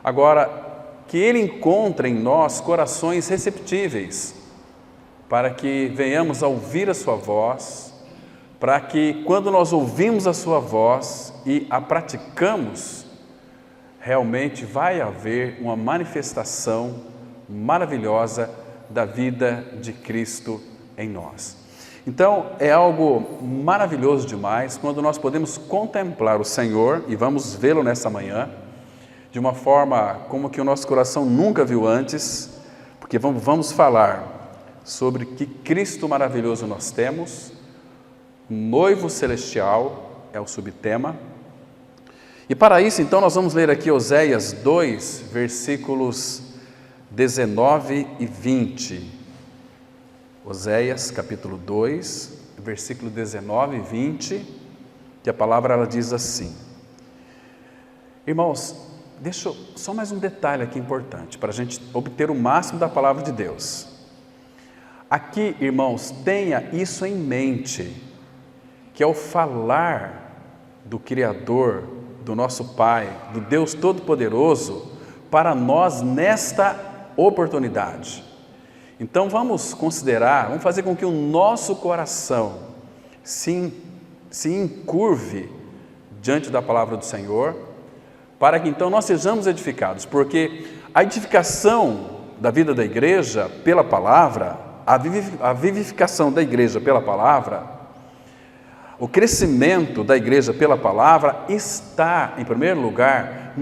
Agora, que Ele encontre em nós corações receptíveis, para que venhamos a ouvir a Sua voz, para que quando nós ouvimos a Sua voz e a praticamos, realmente vai haver uma manifestação maravilhosa da vida de Cristo em nós. Então, é algo maravilhoso demais quando nós podemos contemplar o Senhor, e vamos vê-lo nessa manhã, de uma forma como que o nosso coração nunca viu antes, porque vamos falar sobre que Cristo maravilhoso nós temos, noivo celestial é o subtema. E para isso, então, nós vamos ler aqui Oséias 2, versículos 19 e 20. Oséias, capítulo 2, versículo 19 e 20, que a palavra ela diz assim. Irmãos, deixa só mais um detalhe aqui importante, para a gente obter o máximo da palavra de Deus. Aqui, irmãos, tenha isso em mente, que ao falar do Criador, do nosso Pai, do Deus Todo-Poderoso, para nós nesta oportunidade. Então vamos considerar, vamos fazer com que o nosso coração se encurve diante da palavra do Senhor, para que então nós sejamos edificados, porque a edificação da vida da igreja pela palavra, a vivificação da igreja pela palavra, o crescimento da igreja pela palavra está, em primeiro lugar,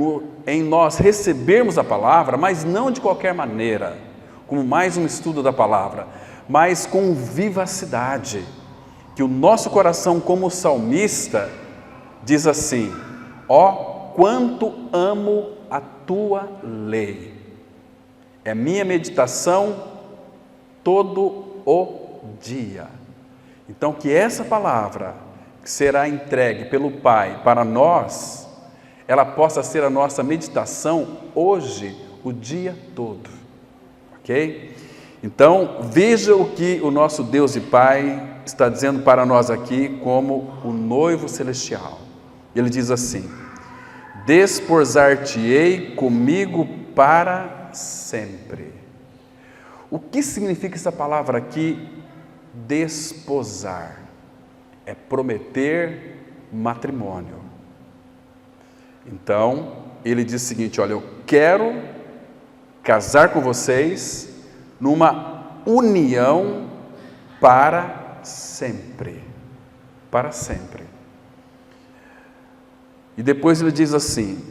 em nós recebermos a palavra, mas não de qualquer maneira, como mais um estudo da palavra, mas com vivacidade, que o nosso coração, como salmista, diz assim: ó, quanto amo a tua lei, é minha meditação todo o dia. Então, que essa palavra que será entregue pelo Pai para nós, ela possa ser a nossa meditação hoje, o dia todo, ok? Então, veja o que o nosso Deus e Pai está dizendo para nós aqui como o noivo celestial. Ele diz assim: desposar-te-ei comigo para sempre. O que significa essa palavra aqui? Desposar é prometer matrimônio. Então, ele diz o seguinte: olha, eu quero casar com vocês numa união para sempre. Para sempre. E depois ele diz assim: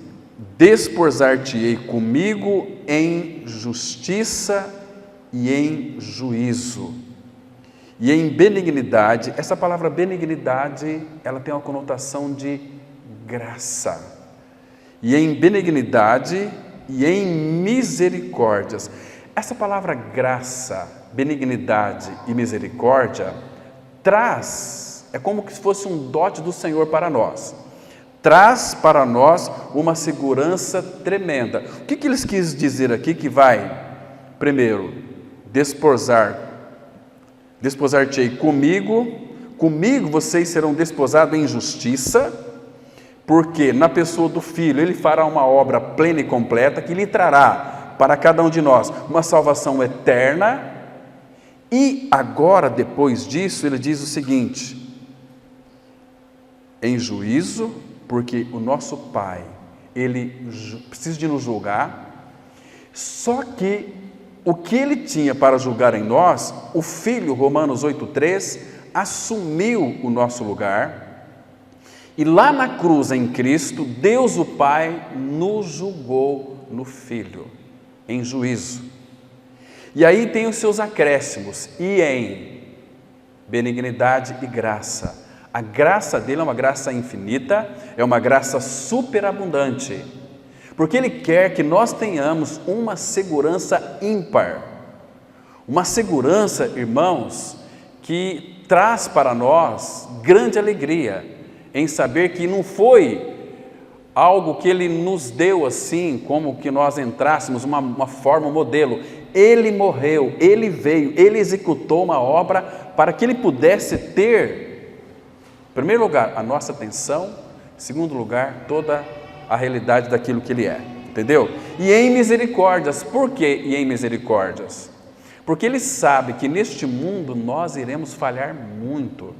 desposar-te-ei comigo em justiça e em juízo, e em benignidade. Essa palavra benignidade, ela tem uma conotação de graça. E em benignidade e em misericórdias. Essa palavra graça, benignidade e misericórdia é como se fosse um dote do Senhor para nós. Traz para nós uma segurança tremenda. O que eles quis dizer aqui? Que vai, primeiro, desposar-te-ei comigo vocês serão desposados em justiça, porque na pessoa do Filho ele fará uma obra plena e completa que lhe trará para cada um de nós uma salvação eterna. E agora, depois disso, ele diz o seguinte: em juízo, porque o nosso Pai, ele precisa de nos julgar, só que o que ele tinha para julgar em nós, o Filho, Romanos 8,3, assumiu o nosso lugar, e lá na cruz em Cristo, Deus o Pai nos julgou no Filho, em juízo. E aí tem os seus acréscimos, e em benignidade e graça. A graça dele é uma graça infinita, é uma graça superabundante, porque ele quer que nós tenhamos uma segurança ímpar, uma segurança, irmãos, que traz para nós grande alegria, em saber que não foi algo que ele nos deu assim, como que nós entrássemos uma forma, um modelo. Ele morreu, ele veio, ele executou uma obra para que ele pudesse ter, em primeiro lugar, a nossa atenção, em segundo lugar, toda a realidade daquilo que ele é. entendeu? E em misericórdias. Por que e em misericórdias? Porque Ele sabe que neste mundo nós iremos falhar muito.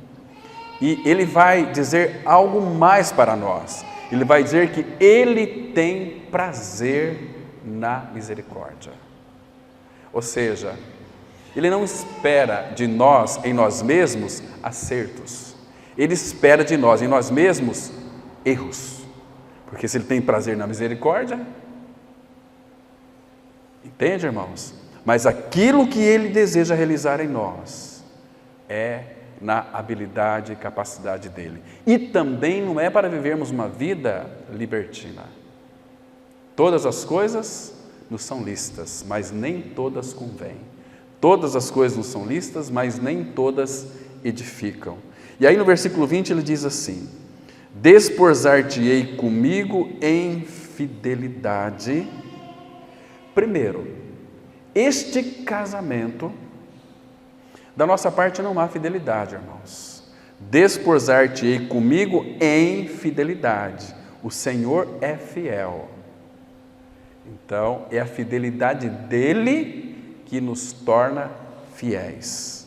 E Ele vai dizer algo mais para nós. Ele vai dizer que Ele tem prazer na misericórdia. Ou seja, Ele não espera de nós, em nós mesmos, acertos. Ele espera de nós, em nós mesmos, erros. Porque se Ele tem prazer na misericórdia, entende, irmãos? Mas aquilo que Ele deseja realizar em nós é na habilidade e capacidade dEle. E também não é para vivermos uma vida libertina. Todas as coisas nos são lícitas, mas nem todas convêm. Todas as coisas nos são lícitas, mas nem todas edificam. E aí no versículo 20 ele diz assim: desposar-te-ei comigo em fidelidade. Primeiro, este casamento, da nossa parte não há fidelidade, irmãos. Desposar-te-ei comigo em fidelidade. O Senhor é fiel. Então, é a fidelidade dEle que nos torna fiéis.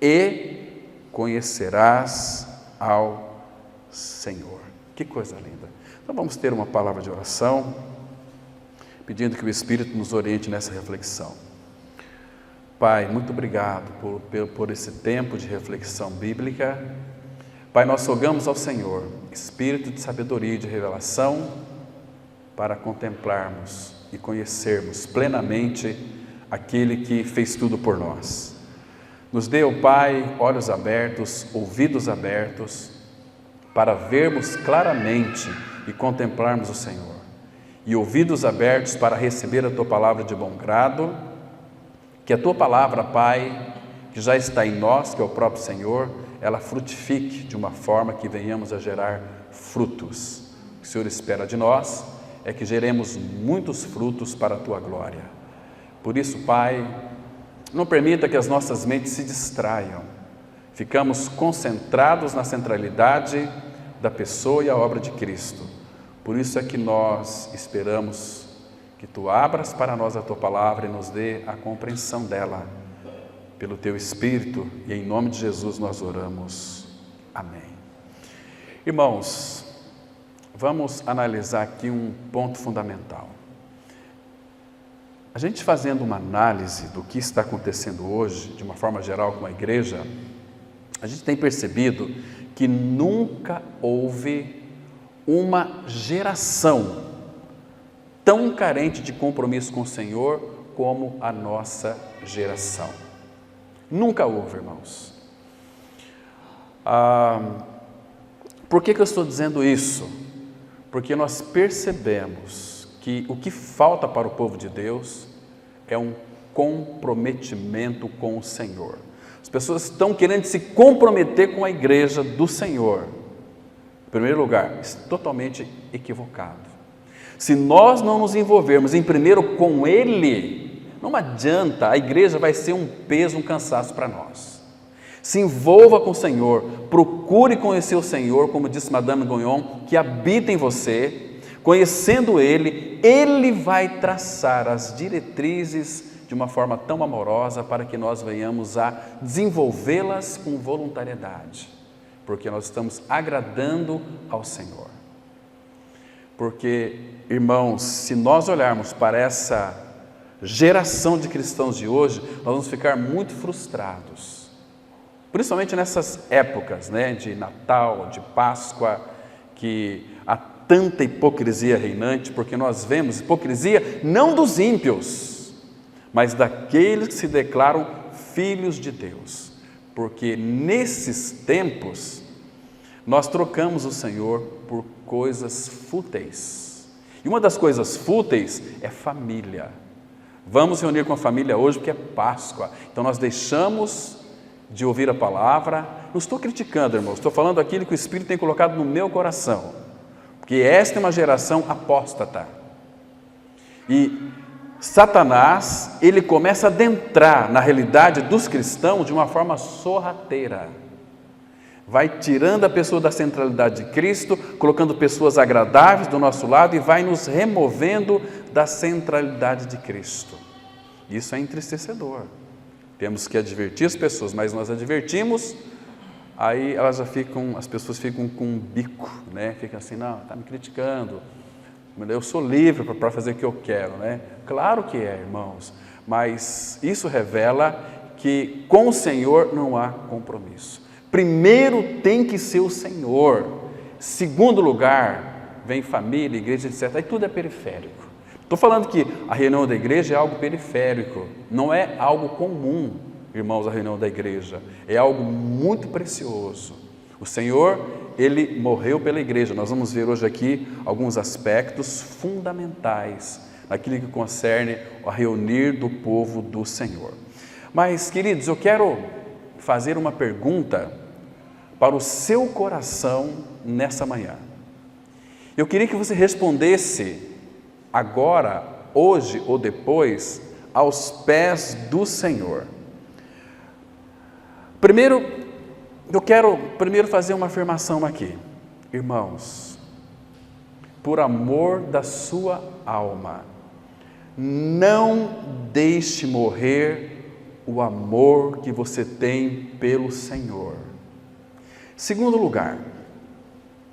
E conhecerás ao Senhor. Que coisa linda. Então, vamos ter uma palavra de oração, pedindo que o Espírito nos oriente nessa reflexão. Pai, muito obrigado por esse tempo de reflexão bíblica. Pai, nós rogamos ao Senhor espírito de sabedoria e de revelação para contemplarmos e conhecermos plenamente aquele que fez tudo por nós. Nos dê, ó Pai, olhos abertos, ouvidos abertos, para vermos claramente e contemplarmos o Senhor. E ouvidos abertos para receber a Tua palavra de bom grado. Que a Tua palavra, Pai, que já está em nós, que é o próprio Senhor, ela frutifique de uma forma que venhamos a gerar frutos. O que o Senhor espera de nós é que geremos muitos frutos para a Tua glória. Por isso, Pai, não permita que as nossas mentes se distraiam. Ficamos concentrados na centralidade da pessoa e a obra de Cristo. Por isso é que nós esperamos que Tu abras para nós a Tua palavra e nos dê a compreensão dela, pelo Teu Espírito, e em nome de Jesus nós oramos. Amém. Irmãos, vamos analisar aqui um ponto fundamental. A gente fazendo uma análise do que está acontecendo hoje, de uma forma geral com a igreja, a gente tem percebido que nunca houve uma geração tão carente de compromisso com o Senhor como a nossa geração. Nunca houve, irmãos. Por que eu estou dizendo isso? Porque nós percebemos que o que falta para o povo de Deus é um comprometimento com o Senhor. As pessoas estão querendo se comprometer com a igreja do Senhor. Em primeiro lugar, isso é totalmente equivocado. Se nós não nos envolvermos em primeiro com Ele, não adianta, a igreja vai ser um peso, um cansaço para nós. Se envolva com o Senhor, procure conhecer o Senhor, como disse Madame Guyon, que habita em você. Conhecendo Ele, Ele vai traçar as diretrizes de uma forma tão amorosa para que nós venhamos a desenvolvê-las com voluntariedade, porque nós estamos agradando ao Senhor. Porque, irmãos, se nós olharmos para essa geração de cristãos de hoje, nós vamos ficar muito frustrados, principalmente nessas épocas, né, de Natal, de Páscoa, que há tanta hipocrisia reinante, porque nós vemos hipocrisia não dos ímpios, mas daqueles que se declaram filhos de Deus, porque nesses tempos nós trocamos o Senhor por coisas fúteis, e uma das coisas fúteis é família. Vamos reunir com a família hoje porque é Páscoa, então nós deixamos de ouvir a palavra. Não estou criticando, irmãos, estou falando aquilo que o Espírito tem colocado no meu coração, porque esta é uma geração apóstata, e Satanás, ele começa a adentrar na realidade dos cristãos de uma forma sorrateira. vai tirando a pessoa da centralidade de Cristo, colocando pessoas agradáveis do nosso lado e vai nos removendo da centralidade de Cristo. Isso é entristecedor. Temos que advertir as pessoas, mas nós advertimos, aí as pessoas ficam com um bico, né? Ficam assim, não, está me criticando, eu sou livre para fazer o que eu quero, né? Claro que é, irmãos, mas isso revela que com o Senhor não há compromisso. Primeiro tem que ser o Senhor. Segundo lugar, vem família, igreja, etc. Aí tudo é periférico. Estou falando que a reunião da igreja é algo periférico, não é algo comum, irmãos, a reunião da igreja. É algo muito precioso. O Senhor, Ele morreu pela igreja. Nós vamos ver hoje aqui alguns aspectos fundamentais naquilo que concerne a reunir do povo do Senhor. Mas, queridos, eu quero fazer uma pergunta para o seu coração nessa manhã. Eu queria que você respondesse agora, hoje ou depois, aos pés do Senhor. Primeiro, eu quero fazer uma afirmação aqui. Irmãos, por amor da sua alma, não deixe morrer o amor que você tem pelo Senhor. Segundo lugar,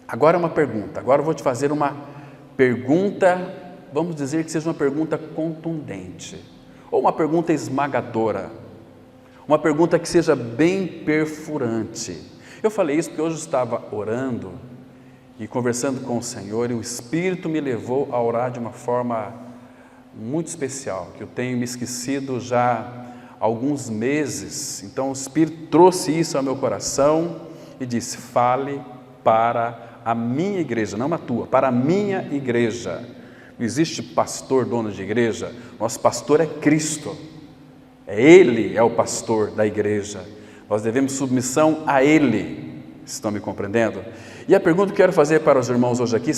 agora uma pergunta, agora eu vou te fazer uma pergunta, vamos dizer que seja uma pergunta contundente, ou uma pergunta esmagadora, uma pergunta que seja bem perfurante. Eu falei isso porque hoje eu estava orando e conversando com o Senhor e o Espírito me levou a orar de uma forma muito especial, que eu tenho me esquecido já há alguns meses. Então o Espírito trouxe isso ao meu coração e disse: fale para a minha igreja, não a tua, para a minha igreja. Não existe pastor, dono de igreja, nosso pastor é Cristo, Ele é o pastor da igreja, nós devemos submissão a Ele, estão me compreendendo? E a pergunta que eu quero fazer para os irmãos hoje aqui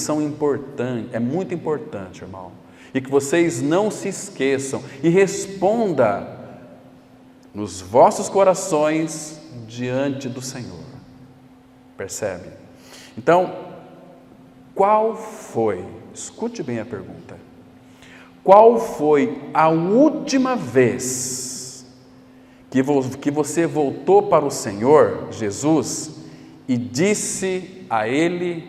é muito importante, irmão, e que vocês não se esqueçam e responda nos vossos corações diante do Senhor. Percebe? Então, qual foi, escute bem a pergunta, qual foi a última vez que você voltou para o Senhor Jesus e disse a Ele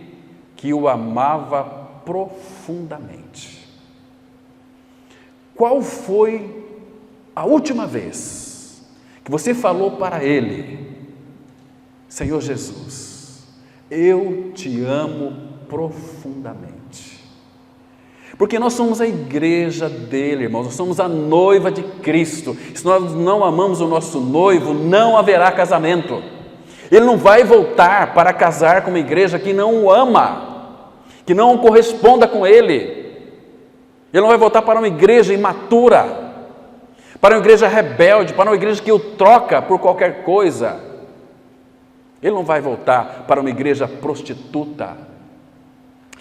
que o amava profundamente? Qual foi a última vez que você falou para Ele: Senhor Jesus, eu te amo profundamente? Porque nós somos a igreja dele, irmãos, nós somos a noiva de Cristo. Se nós não amamos o nosso noivo, não haverá casamento. Ele não vai voltar para casar com uma igreja que não o ama, que não corresponda com ele. Ele não vai voltar para uma igreja imatura, para uma igreja rebelde, para uma igreja que o troca por qualquer coisa. Ele não vai voltar para uma igreja prostituta.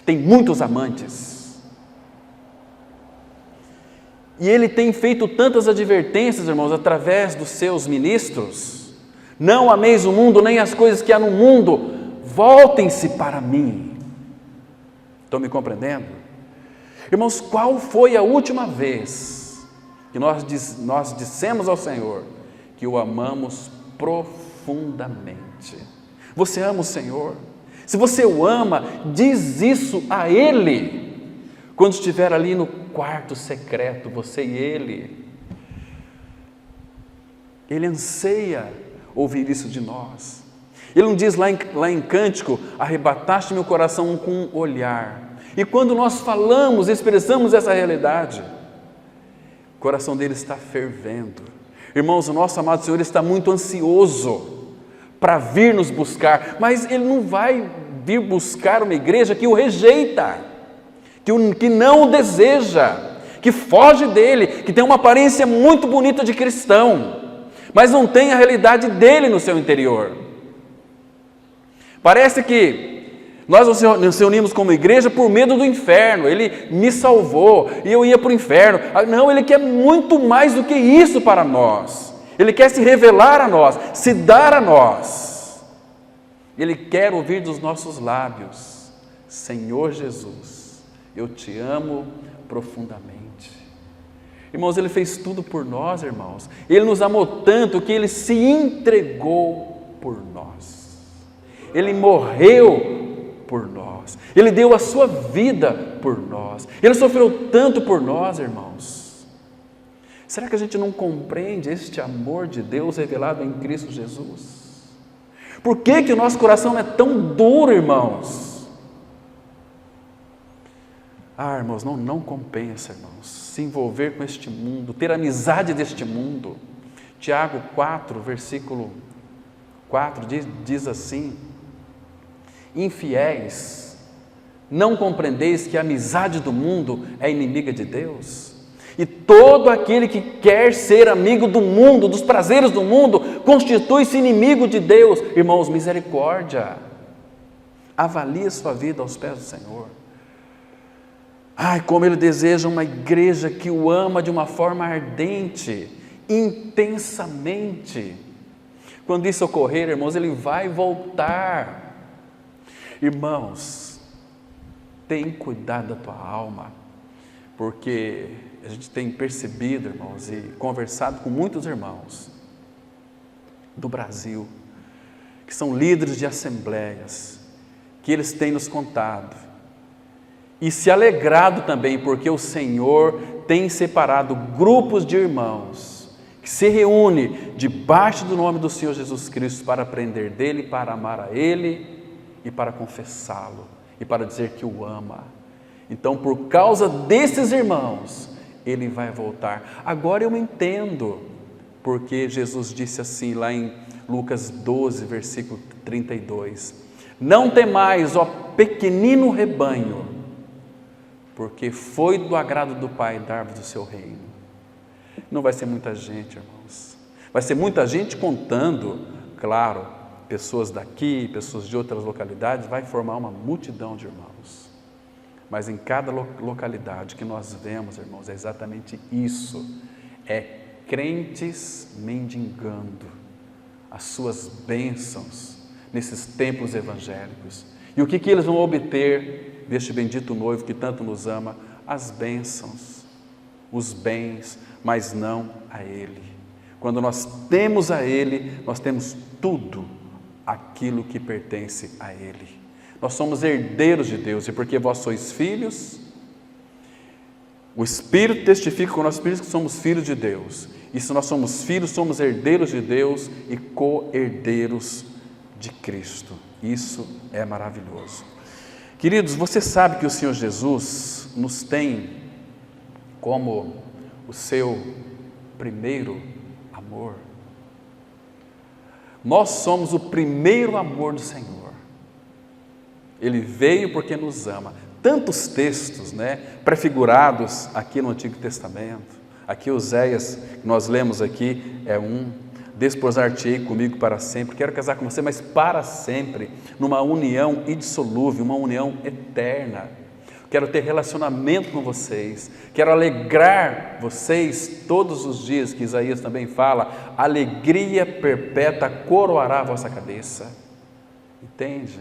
Tem muitos amantes. E ele tem feito tantas advertências, irmãos, através dos seus ministros. Não ameis o mundo, nem as coisas que há no mundo. Voltem-se para mim. Estão me compreendendo? Irmãos, qual foi a última vez que nós dissemos ao Senhor que o amamos profundamente? Você ama o Senhor? Se você o ama, diz isso a Ele. Quando estiver ali no quarto secreto, você e Ele. Ele anseia ouvir isso de nós. Ele não diz lá em Cântico: arrebataste meu coração com um olhar. E quando nós falamos, expressamos essa realidade, o coração dele está fervendo. Irmãos, o nosso amado Senhor está muito ansioso para vir nos buscar, mas Ele não vai vir buscar uma igreja que o rejeita, que não o deseja, que foge dele, que tem uma aparência muito bonita de cristão, mas não tem a realidade dele no seu interior. Parece que nós nos reunimos como igreja por medo do inferno. Ele me salvou e eu ia para o inferno. Não, Ele quer muito mais do que isso para nós. Ele quer se revelar a nós, se dar a nós. Ele quer ouvir dos nossos lábios: Senhor Jesus, eu te amo profundamente. Irmãos, Ele fez tudo por nós, irmãos. Ele nos amou tanto que Ele se entregou por nós. Ele morreu por nós. Ele deu a sua vida por nós. Ele sofreu tanto por nós, irmãos. Será que a gente não compreende este amor de Deus revelado em Cristo Jesus? Por que que o nosso coração é tão duro, irmãos? Irmãos, não compensa, irmãos, se envolver com este mundo, ter amizade deste mundo. Tiago 4, versículo 4, diz assim: infiéis, não compreendeis que a amizade do mundo é inimiga de Deus? E todo aquele que quer ser amigo do mundo, dos prazeres do mundo, constitui-se inimigo de Deus. Irmãos, misericórdia. Avalie a sua vida aos pés do Senhor. Como Ele deseja uma igreja que o ama de uma forma ardente, intensamente. Quando isso ocorrer, irmãos, Ele vai voltar. Irmãos, tem cuidado da tua alma, porque a gente tem percebido, irmãos, e conversado com muitos irmãos do Brasil, que são líderes de assembleias, que eles têm nos contado, e se alegrado também, porque o Senhor tem separado grupos de irmãos, que se reúnem debaixo do nome do Senhor Jesus Cristo para aprender dEle, para amar a Ele e para confessá-lo, e para dizer que o ama. Então, por causa desses irmãos, Ele vai voltar. Agora eu entendo, porque Jesus disse assim, lá em Lucas 12, versículo 32, não temais, ó pequenino rebanho, porque foi do agrado do Pai dar-vos o seu reino. Não vai ser muita gente, irmãos. Vai ser muita gente contando, claro, pessoas daqui, pessoas de outras localidades, vai formar uma multidão de irmãos. Mas em cada localidade que nós vemos, irmãos, é exatamente isso. É crentes mendigando as suas bênçãos nesses templos evangélicos. E o que eles vão obter deste bendito noivo que tanto nos ama? As bênçãos, os bens, mas não a Ele. Quando nós temos a Ele, nós temos tudo aquilo que pertence a Ele. Nós somos herdeiros de Deus, e porque vós sois filhos, o Espírito testifica com o nosso Espírito que somos filhos de Deus. E se nós somos filhos, somos herdeiros de Deus e co-herdeiros de Cristo. Isso é maravilhoso. Queridos, você sabe que o Senhor Jesus nos tem como o seu primeiro amor. Nós somos o primeiro amor do Senhor. Ele veio porque nos ama. Tantos textos, prefigurados aqui no Antigo Testamento. Aqui Oséias, que nós lemos aqui, é um: desposar-te-ei comigo para sempre, quero casar com você, mas para sempre, numa união indissolúvel, uma união eterna. Quero ter relacionamento com vocês, quero alegrar vocês todos os dias, que Isaías também fala, alegria perpétua coroará a vossa cabeça. Entende?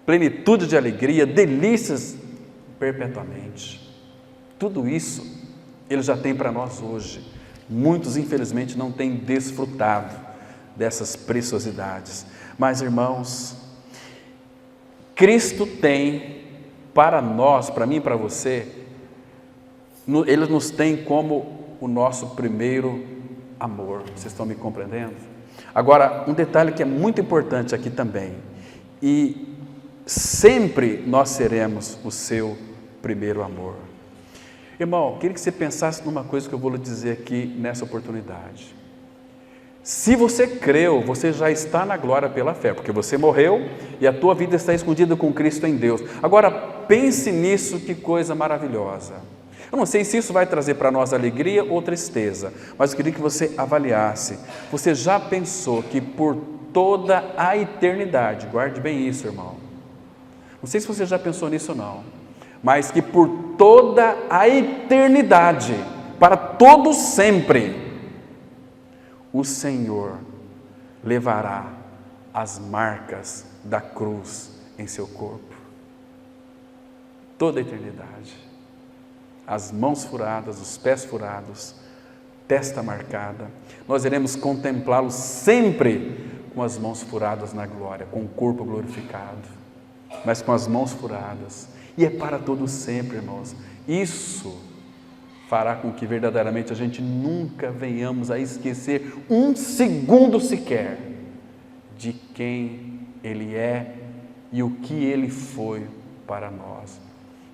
Plenitude de alegria, delícias perpetuamente. Tudo isso Ele já tem para nós hoje. Muitos, infelizmente, não têm desfrutado dessas preciosidades. Mas, irmãos, Cristo tem para nós, para mim e para você, Ele nos tem como o nosso primeiro amor. Vocês estão me compreendendo? Agora, um detalhe que é muito importante aqui também, e sempre nós seremos o seu primeiro amor. Irmão, queria que você pensasse numa coisa que eu vou lhe dizer aqui nessa oportunidade. Se você creu, você já está na glória pela fé, porque você morreu e a tua vida está escondida com Cristo em Deus. Agora, pense nisso, que coisa maravilhosa. Eu não sei se isso vai trazer para nós alegria ou tristeza, mas eu queria que você avaliasse. Você já pensou que por toda a eternidade, guarde bem isso, irmão. Não sei se você já pensou nisso ou não, mas que por toda a eternidade, para todo sempre, o Senhor levará as marcas da cruz em seu corpo. Toda a eternidade. As mãos furadas, os pés furados, testa marcada. Nós iremos contemplá-lo sempre com as mãos furadas na glória, com o corpo glorificado, mas com as mãos furadas. E é para todo sempre, irmãos. Isso fará com que verdadeiramente a gente nunca venhamos a esquecer um segundo sequer de quem Ele é e o que Ele foi para nós.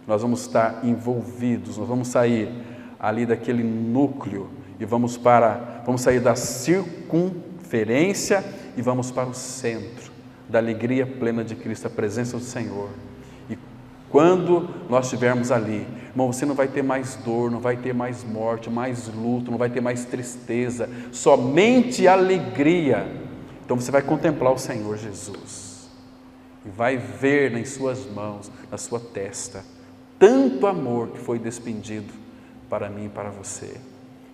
Nós vamos estar envolvidos, nós vamos sair ali daquele núcleo e vamos sair da circunferência e vamos para o centro da alegria plena de Cristo, a presença do Senhor. E quando nós estivermos ali, irmão, você não vai ter mais dor, não vai ter mais morte, mais luto, não vai ter mais tristeza, somente alegria. Então você vai contemplar o Senhor Jesus e vai ver nas suas mãos, na sua testa, tanto amor que foi despendido para mim e para você,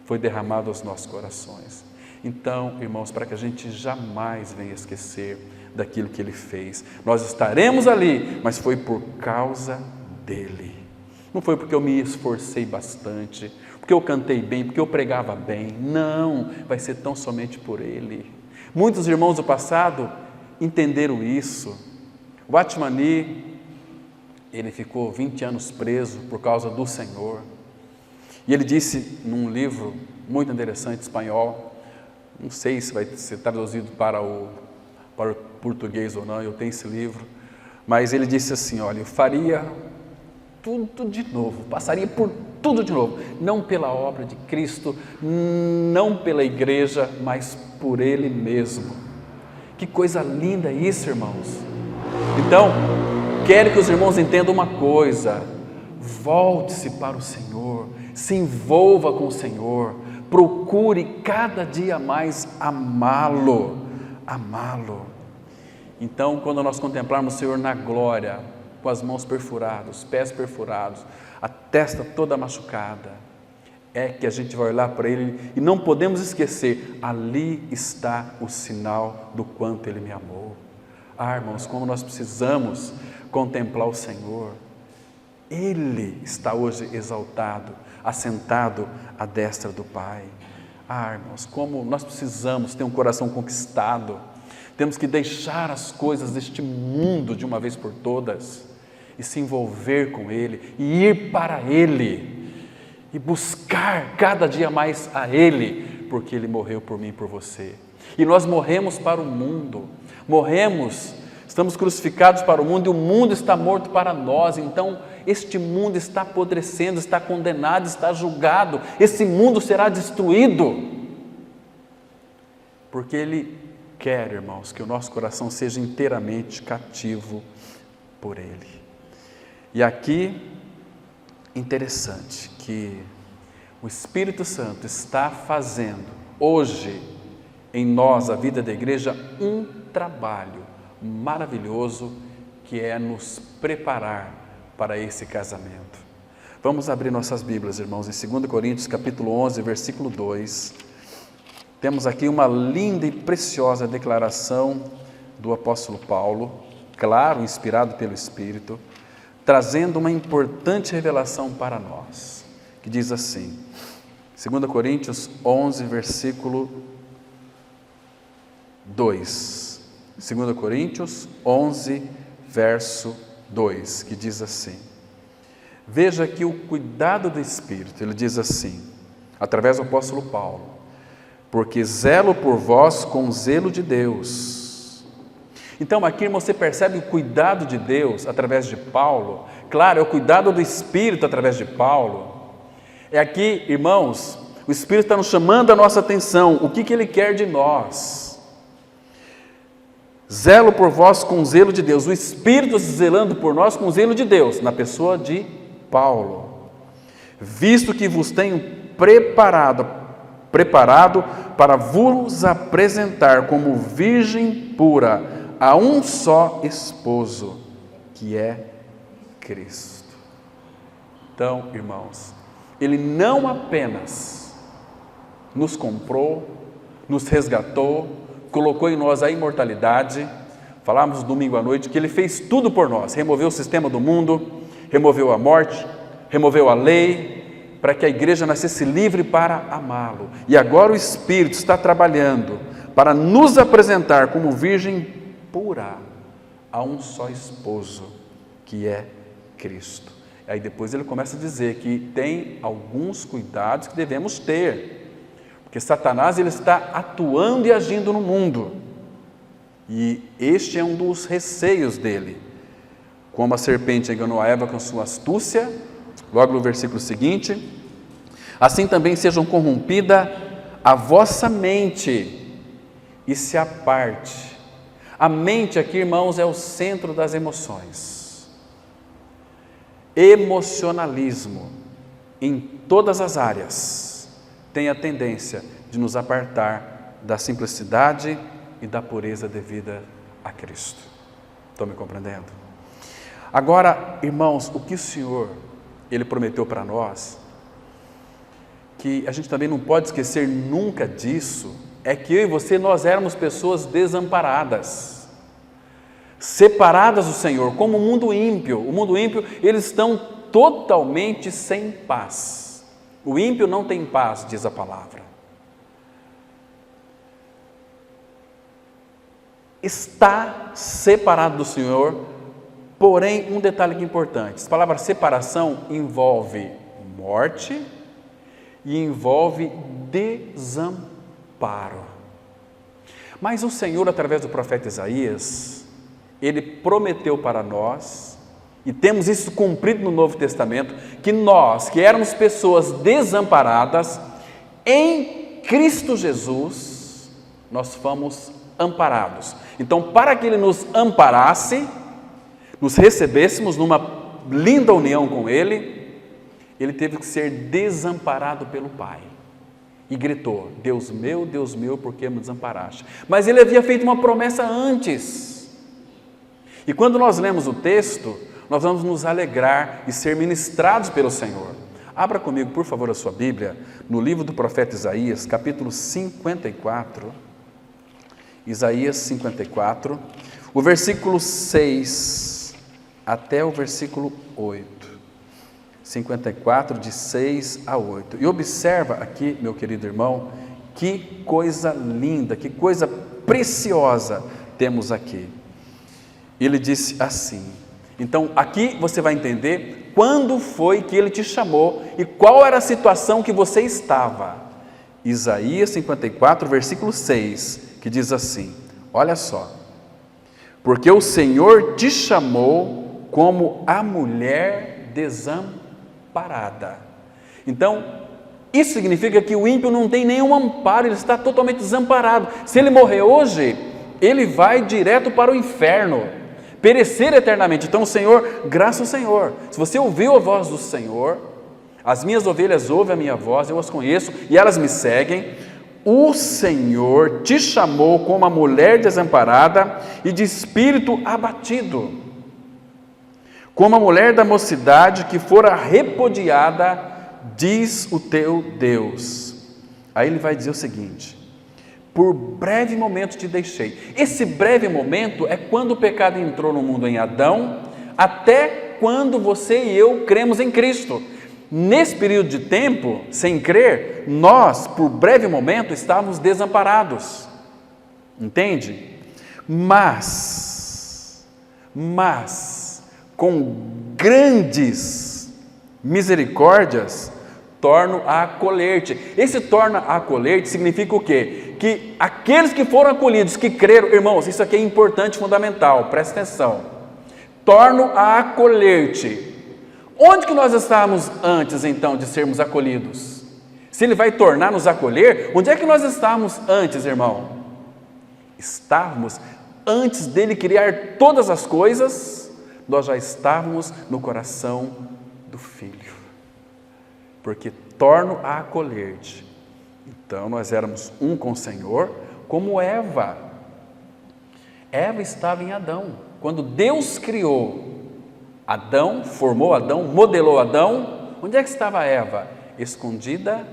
foi derramado aos nossos corações. Então, irmãos, para que a gente jamais venha esquecer daquilo que Ele fez, nós estaremos ali, mas foi por causa dEle. Não foi porque eu me esforcei bastante, porque eu cantei bem, porque eu pregava bem. Não, vai ser tão somente por Ele. Muitos irmãos do passado entenderam isso. O Atmani, ele ficou 20 anos preso por causa do Senhor. E ele disse num livro muito interessante, espanhol, não sei se vai ser traduzido para o português ou não, eu tenho esse livro, mas ele disse assim, olha, eu faria tudo de novo, passaria por tudo de novo, não pela obra de Cristo, não pela igreja, mas por Ele mesmo. Que coisa linda isso, irmãos. Então, quero que os irmãos entendam uma coisa, volte-se para o Senhor, se envolva com o Senhor, procure cada dia mais amá-lo. Então, quando nós contemplarmos o Senhor na glória, com as mãos perfuradas, os pés perfurados, a testa toda machucada, é que a gente vai olhar para Ele e não podemos esquecer, ali está o sinal do quanto Ele me amou. Irmãos, como nós precisamos contemplar o Senhor. Ele está hoje exaltado, assentado à destra do Pai. Irmãos, como nós precisamos ter um coração conquistado. Temos que deixar as coisas deste mundo de uma vez por todas e se envolver com Ele e ir para Ele e buscar cada dia mais a Ele, porque Ele morreu por mim e por você. E nós morremos para o mundo, estamos crucificados para o mundo e o mundo está morto para nós. Então este mundo está apodrecendo, está condenado, está julgado. Esse mundo será destruído, porque Ele quer, irmãos, que o nosso coração seja inteiramente cativo por Ele. E aqui, interessante que o Espírito Santo está fazendo hoje em nós, a vida da igreja, um trabalho maravilhoso que é nos preparar para esse casamento. Vamos abrir nossas Bíblias, irmãos, em 2 Coríntios capítulo 11, versículo 2. Temos aqui uma linda e preciosa declaração do apóstolo Paulo, claro, inspirado pelo Espírito, trazendo uma importante revelação para nós, que diz assim, 2 Coríntios 11, versículo 2. 2 Coríntios 11, verso 2, que diz assim, veja aqui o cuidado do Espírito, ele diz assim, através do apóstolo Paulo, porque zelo por vós com zelo de Deus. Então aqui, irmão, você percebe o cuidado de Deus através de Paulo. Claro, é o cuidado do Espírito através de Paulo. É aqui, irmãos, o Espírito está nos chamando a nossa atenção. O que Ele quer de nós? Zelo por vós com zelo de Deus. O Espírito zelando por nós com zelo de Deus, na pessoa de Paulo. Visto que vos tenho preparado para vos apresentar como virgem pura a um só esposo, que é Cristo. Então, irmãos, Ele não apenas nos comprou, nos resgatou, colocou em nós a imortalidade, Falávamos domingo à noite que Ele fez tudo por nós, removeu o sistema do mundo, removeu a morte, removeu a lei, para que a igreja nascesse livre para amá-lo. E agora o Espírito está trabalhando para nos apresentar como virgem pura a um só esposo, que é Cristo. Aí depois ele começa a dizer que tem alguns cuidados que devemos ter, porque Satanás ele está atuando e agindo no mundo, e este é um dos receios dele. Como a serpente enganou a Eva com sua astúcia, logo no versículo seguinte, assim também sejam corrompida a vossa mente e se aparte. A mente aqui, irmãos, é o centro das emoções. Emocionalismo em todas as áreas tem a tendência de nos apartar da simplicidade e da pureza devida a Cristo. Estão me compreendendo? Agora, irmãos, o que o Senhor, Ele prometeu para nós, que a gente também não pode esquecer nunca disso, é que eu e você, nós éramos pessoas desamparadas, separadas do Senhor, como o mundo ímpio. O mundo ímpio, eles estão totalmente sem paz. O ímpio não tem paz, diz a palavra. Está separado do Senhor, porém, um detalhe que é importante, a palavra separação envolve morte e envolve desamparo. Mas o Senhor, através do profeta Isaías, Ele prometeu para nós, e temos isso cumprido no Novo Testamento, que nós, que éramos pessoas desamparadas, em Cristo Jesus, nós fomos amparados. Então, para que Ele nos amparasse, nos recebêssemos numa linda união com Ele, Ele teve que ser desamparado pelo Pai. E gritou: Deus meu, por que me desamparaste? Mas Ele havia feito uma promessa antes. E quando nós lemos o texto, nós vamos nos alegrar e ser ministrados pelo Senhor. Abra comigo, por favor, a sua Bíblia, no livro do profeta Isaías, capítulo 54. Isaías 54, o versículo 6 até o versículo 8. 54, de 6 a 8. E observa aqui, meu querido irmão, que coisa linda, que coisa preciosa temos aqui. Ele disse assim, então aqui você vai entender quando foi que Ele te chamou e qual era a situação que você estava. Isaías 54, versículo 6, que diz assim, olha só, porque o Senhor te chamou como a mulher desamparada. Então, isso significa que o ímpio não tem nenhum amparo, ele está totalmente desamparado. Se ele morrer hoje, ele vai direto para o inferno, perecer eternamente. Então, o Senhor, graças ao Senhor, se você ouviu a voz do Senhor, as minhas ovelhas ouvem a minha voz, eu as conheço e elas me seguem. O Senhor te chamou como a mulher desamparada e de espírito abatido, como a mulher da mocidade que fora repudiada, diz o teu Deus. Aí ele vai dizer o seguinte, por breve momento te deixei. Esse breve momento é quando o pecado entrou no mundo em Adão, até quando você e eu cremos em Cristo. Nesse período de tempo, sem crer, nós, por breve momento, estávamos desamparados. Entende? Mas, com grandes misericórdias, torno a acolher-te. Esse torna a acolher-te significa o quê? Que aqueles que foram acolhidos, que creram, irmãos, isso aqui é importante, fundamental, presta atenção. Torno a acolher-te. Onde que nós estávamos antes, então, de sermos acolhidos? Se Ele vai tornar nos acolher, onde é que nós estávamos antes, irmão? Estávamos, antes dEle criar todas as coisas, nós já estávamos no coração do Filho. Porque torno a acolher-te. Então, nós éramos um com o Senhor, como Eva. Eva estava em Adão. Quando Deus criou Adão, formou Adão, modelou Adão, onde é que estava Eva? Escondida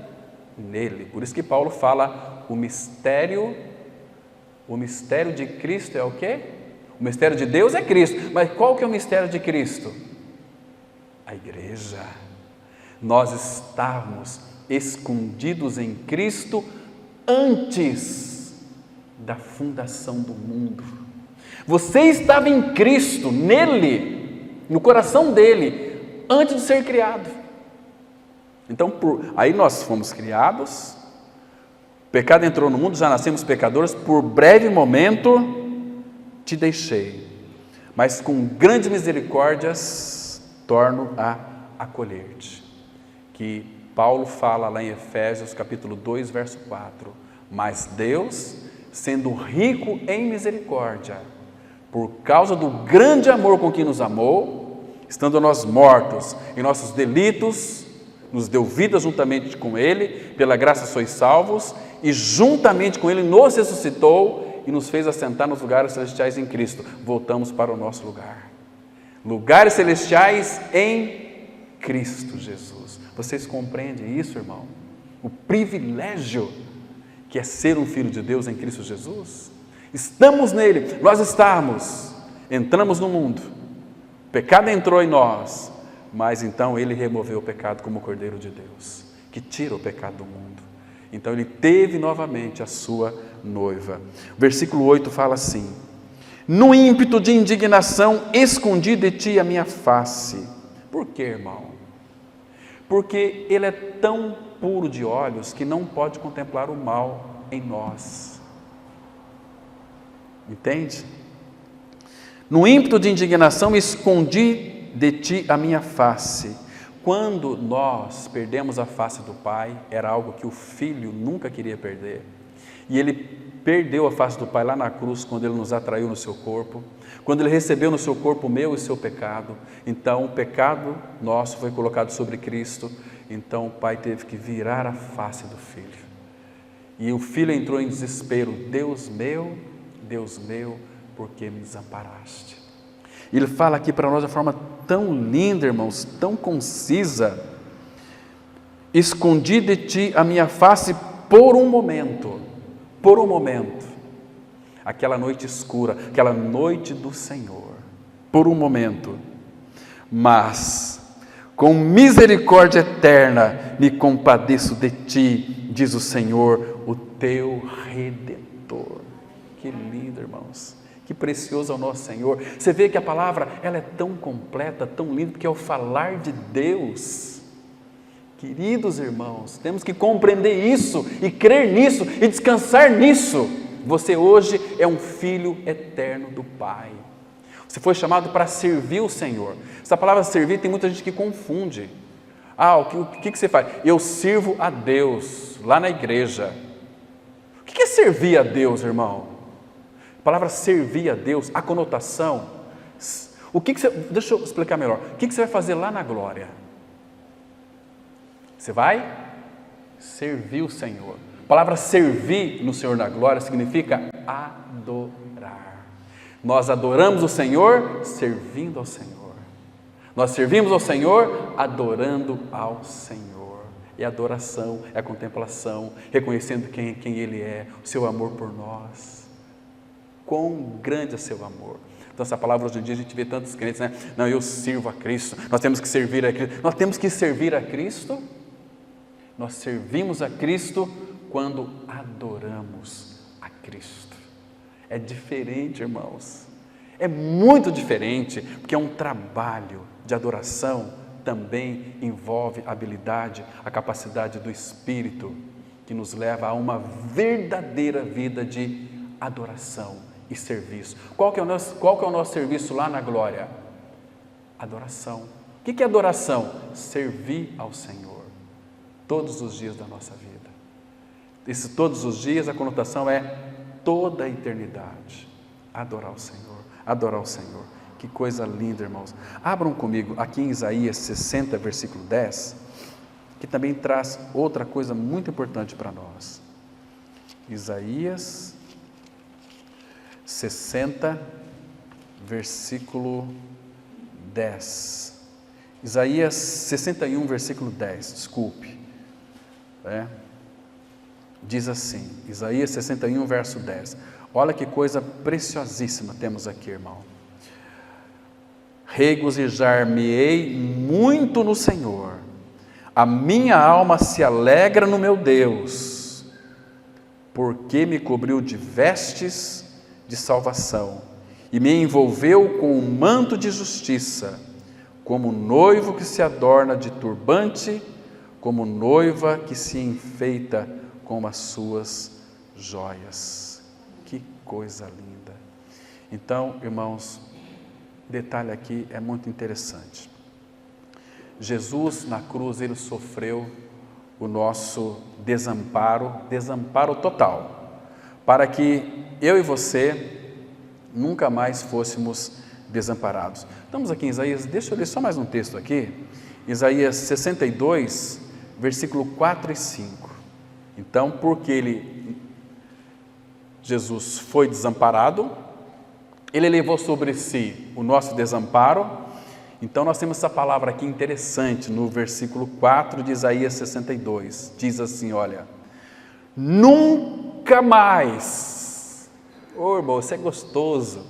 nele. Por isso que Paulo fala, o mistério de Cristo é o quê? O mistério de Deus é Cristo, mas qual que é o mistério de Cristo? A igreja. Nós estávamos escondidos em Cristo antes da fundação do mundo. Você estava em Cristo, nele, no coração dele, antes de ser criado. Então, aí nós fomos criados, o pecado entrou no mundo, já nascemos pecadores, por breve momento te deixei, mas com grandes misericórdias torno a acolher-te. Que Paulo fala lá em Efésios capítulo 2, verso 4. Mas Deus, sendo rico em misericórdia, por causa do grande amor com que nos amou, estando nós mortos em nossos delitos, nos deu vida juntamente com Ele, pela graça sois salvos, e juntamente com Ele nos ressuscitou e nos fez assentar nos lugares celestiais em Cristo. Voltamos para o nosso lugar. Lugares celestiais em Cristo Jesus. Vocês compreendem isso, irmão? O privilégio que é ser um filho de Deus em Cristo Jesus? Estamos nele, nós estamos, entramos no mundo, o pecado entrou em nós, mas então Ele removeu o pecado como o Cordeiro de Deus, que tira o pecado do mundo. Então Ele teve novamente a sua noiva. O versículo 8 fala assim: no ímpeto de indignação, escondi de ti a minha face. Por quê, irmão? Porque Ele é tão puro de olhos que não pode contemplar o mal em nós. Entende? No ímpeto de indignação, escondi de ti a minha face. Quando nós perdemos a face do Pai, era algo que o Filho nunca queria perder. E Ele perdeu a face do Pai lá na cruz, quando Ele nos atraiu no seu corpo, quando Ele recebeu no seu corpo o meu e o seu pecado. Então o pecado nosso foi colocado sobre Cristo, então o Pai teve que virar a face do Filho. E o Filho entrou em desespero: Deus meu, por que me desamparaste? Ele fala aqui para nós de uma forma tão linda, irmãos, tão concisa: escondi de ti a minha face por um momento, aquela noite escura, aquela noite do Senhor, por um momento, mas com misericórdia eterna me compadeço de ti, diz o Senhor, o teu Redentor. Que lindo, irmãos, que precioso é o nosso Senhor. Você vê que a palavra, ela é tão completa, tão linda, porque é o falar de Deus. Queridos irmãos, temos que compreender isso, e crer nisso, e descansar nisso. Você hoje é um filho eterno do Pai. Você foi chamado para servir o Senhor. Essa palavra servir, tem muita gente que confunde. O que você faz? Eu sirvo a Deus, lá na igreja. O que é servir a Deus, irmão? A palavra servir a Deus, a conotação, deixa eu explicar melhor. O que você vai fazer lá na glória? Você vai servir o Senhor. A palavra servir no Senhor na glória significa adorar. Nós adoramos o Senhor servindo ao Senhor. Nós servimos ao Senhor adorando ao Senhor. É adoração, é a contemplação, reconhecendo quem Ele é, o seu amor por nós. Quão grande é seu amor. Então essa palavra, hoje em dia a gente vê tantos crentes, né? Não, eu sirvo a Cristo, nós temos que servir a Cristo. Nós temos que servir a Cristo. Nós servimos a Cristo quando adoramos a Cristo. É diferente, irmãos. É muito diferente, porque é um trabalho de adoração, também envolve a habilidade, a capacidade do Espírito, que nos leva a uma verdadeira vida de adoração e serviço. Qual que é o nosso serviço lá na glória? Adoração. O que é adoração? Servir ao Senhor todos os dias da nossa vida. Esse todos os dias, a conotação é toda a eternidade. Adorar o Senhor, adorar o Senhor. Que coisa linda, irmãos. Abram comigo aqui em Isaías 60, versículo 10, que também traz outra coisa muito importante para nós. Isaías 60, versículo 10. Isaías 61, versículo 10, desculpe. Diz assim, Isaías 61, verso 10. Olha que coisa preciosíssima temos aqui, irmão. Regozijar-me-ei muito no Senhor, a minha alma se alegra no meu Deus, porque me cobriu de vestes de salvação e me envolveu com um manto de justiça, como noivo que se adorna de turbante, como noiva que se enfeita com as suas joias. Que coisa linda! Então, irmãos, detalhe aqui é muito interessante. Jesus na cruz, ele sofreu o nosso desamparo total, para que eu e você nunca mais fôssemos desamparados. Estamos aqui em Isaías, deixa eu ler só mais um texto aqui, Isaías 62, versículo 4 e 5. Então, porque Jesus foi desamparado, ele levou sobre si o nosso desamparo. Então nós temos essa palavra aqui interessante no versículo 4 de Isaías 62, diz assim, olha, nunca mais, irmão, isso é gostoso,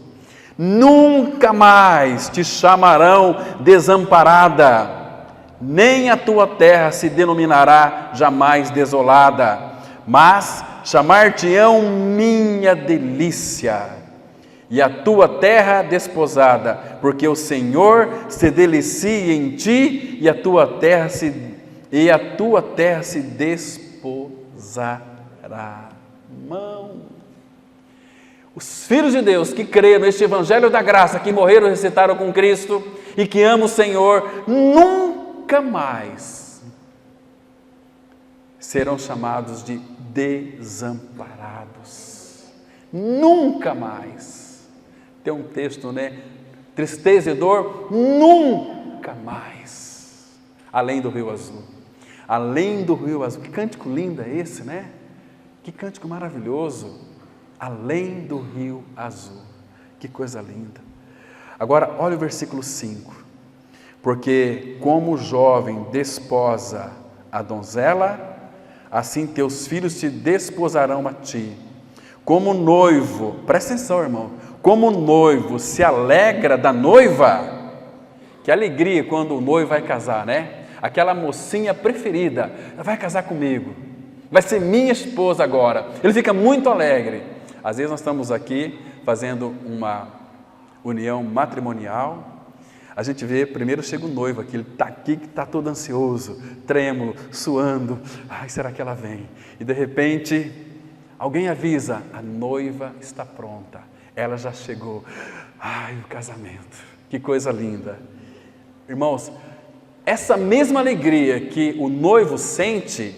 nunca mais te chamarão desamparada, nem a tua terra se denominará jamais desolada, mas chamar-te-ão minha delícia, e a tua terra desposada, porque o Senhor se delicia em ti, e a tua terra se desposará. Irmão, os filhos de Deus que creram neste Evangelho da Graça, que morreram e ressuscitaram com Cristo, e que amam o Senhor, nunca mais serão chamados de desamparados. Nunca mais. Tem um texto, né? Tristeza e dor, nunca mais. Além do Rio Azul. Além do Rio Azul. Que cântico lindo é esse, né? Que cântico maravilhoso. Além do Rio Azul. Que coisa linda. Agora, olha o versículo 5. Porque como o jovem desposa a donzela, assim teus filhos te desposarão a ti. Como noivo, presta atenção, irmão, como o noivo se alegra da noiva, que alegria quando o noivo vai casar, né? Aquela mocinha preferida, ela vai casar comigo, vai ser minha esposa agora, ele fica muito alegre. Às vezes nós estamos aqui fazendo uma união matrimonial, a gente vê, primeiro chega o noivo aqui, ele está aqui, que está todo ansioso, trêmulo, suando, ai, será que ela vem? E de repente, alguém avisa, a noiva está pronta, ela já chegou, ai, o casamento, que coisa linda. Irmãos, essa mesma alegria que o noivo sente,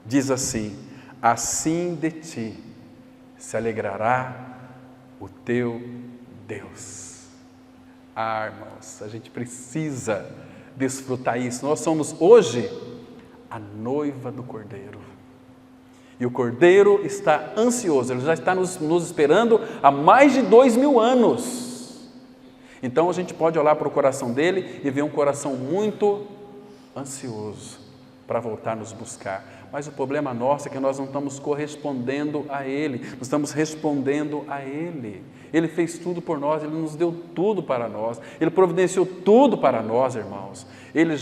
diz assim, assim de ti se alegrará o teu Deus. Ah, irmãos, a gente precisa desfrutar isso. Nós somos hoje a noiva do Cordeiro. E o Cordeiro está ansioso, ele já está nos esperando há mais de 2000 anos. Então a gente pode olhar para o coração dele e ver um coração muito ansioso para voltar nos buscar. Mas o problema nosso é que nós não estamos correspondendo a ele, nós estamos respondendo a ele. Ele fez tudo por nós, ele nos deu tudo para nós, ele providenciou tudo para nós, irmãos. Ele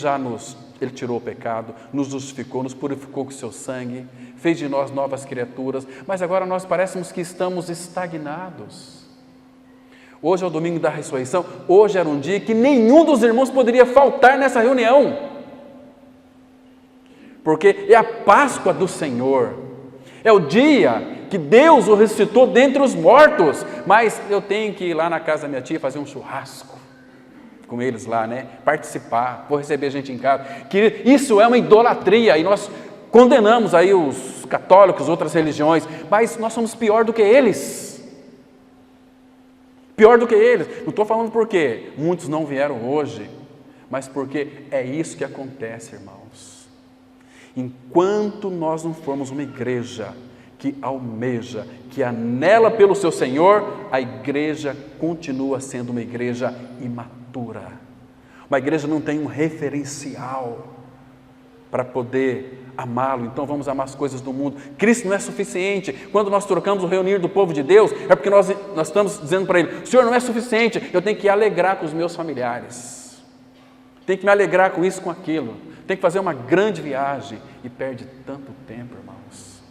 tirou o pecado, nos justificou, nos purificou com o seu sangue, fez de nós novas criaturas, mas agora nós parecemos que estamos estagnados. Hoje é o domingo da ressurreição, hoje era um dia que nenhum dos irmãos poderia faltar nessa reunião, porque é a Páscoa do Senhor, é o dia que Deus o ressuscitou dentre os mortos, mas eu tenho que ir lá na casa da minha tia fazer um churrasco com eles lá, né? Participar, vou receber gente em casa. Que isso é uma idolatria e nós condenamos aí os católicos, outras religiões, mas nós somos pior do que eles. Pior do que eles. Não estou falando porque muitos não vieram hoje, mas porque é isso que acontece, irmãos. Enquanto nós não formos uma igreja que almeja, que anela pelo seu Senhor, a igreja continua sendo uma igreja imatura. Uma igreja não tem um referencial para poder amá-lo, então vamos amar as coisas do mundo. Cristo não é suficiente. Quando nós trocamos o reunir do povo de Deus, é porque nós estamos dizendo para Ele, o Senhor não é suficiente, eu tenho que alegrar com os meus familiares, tenho que me alegrar com isso, com aquilo, tenho que fazer uma grande viagem, e perde tanto tempo, irmãos.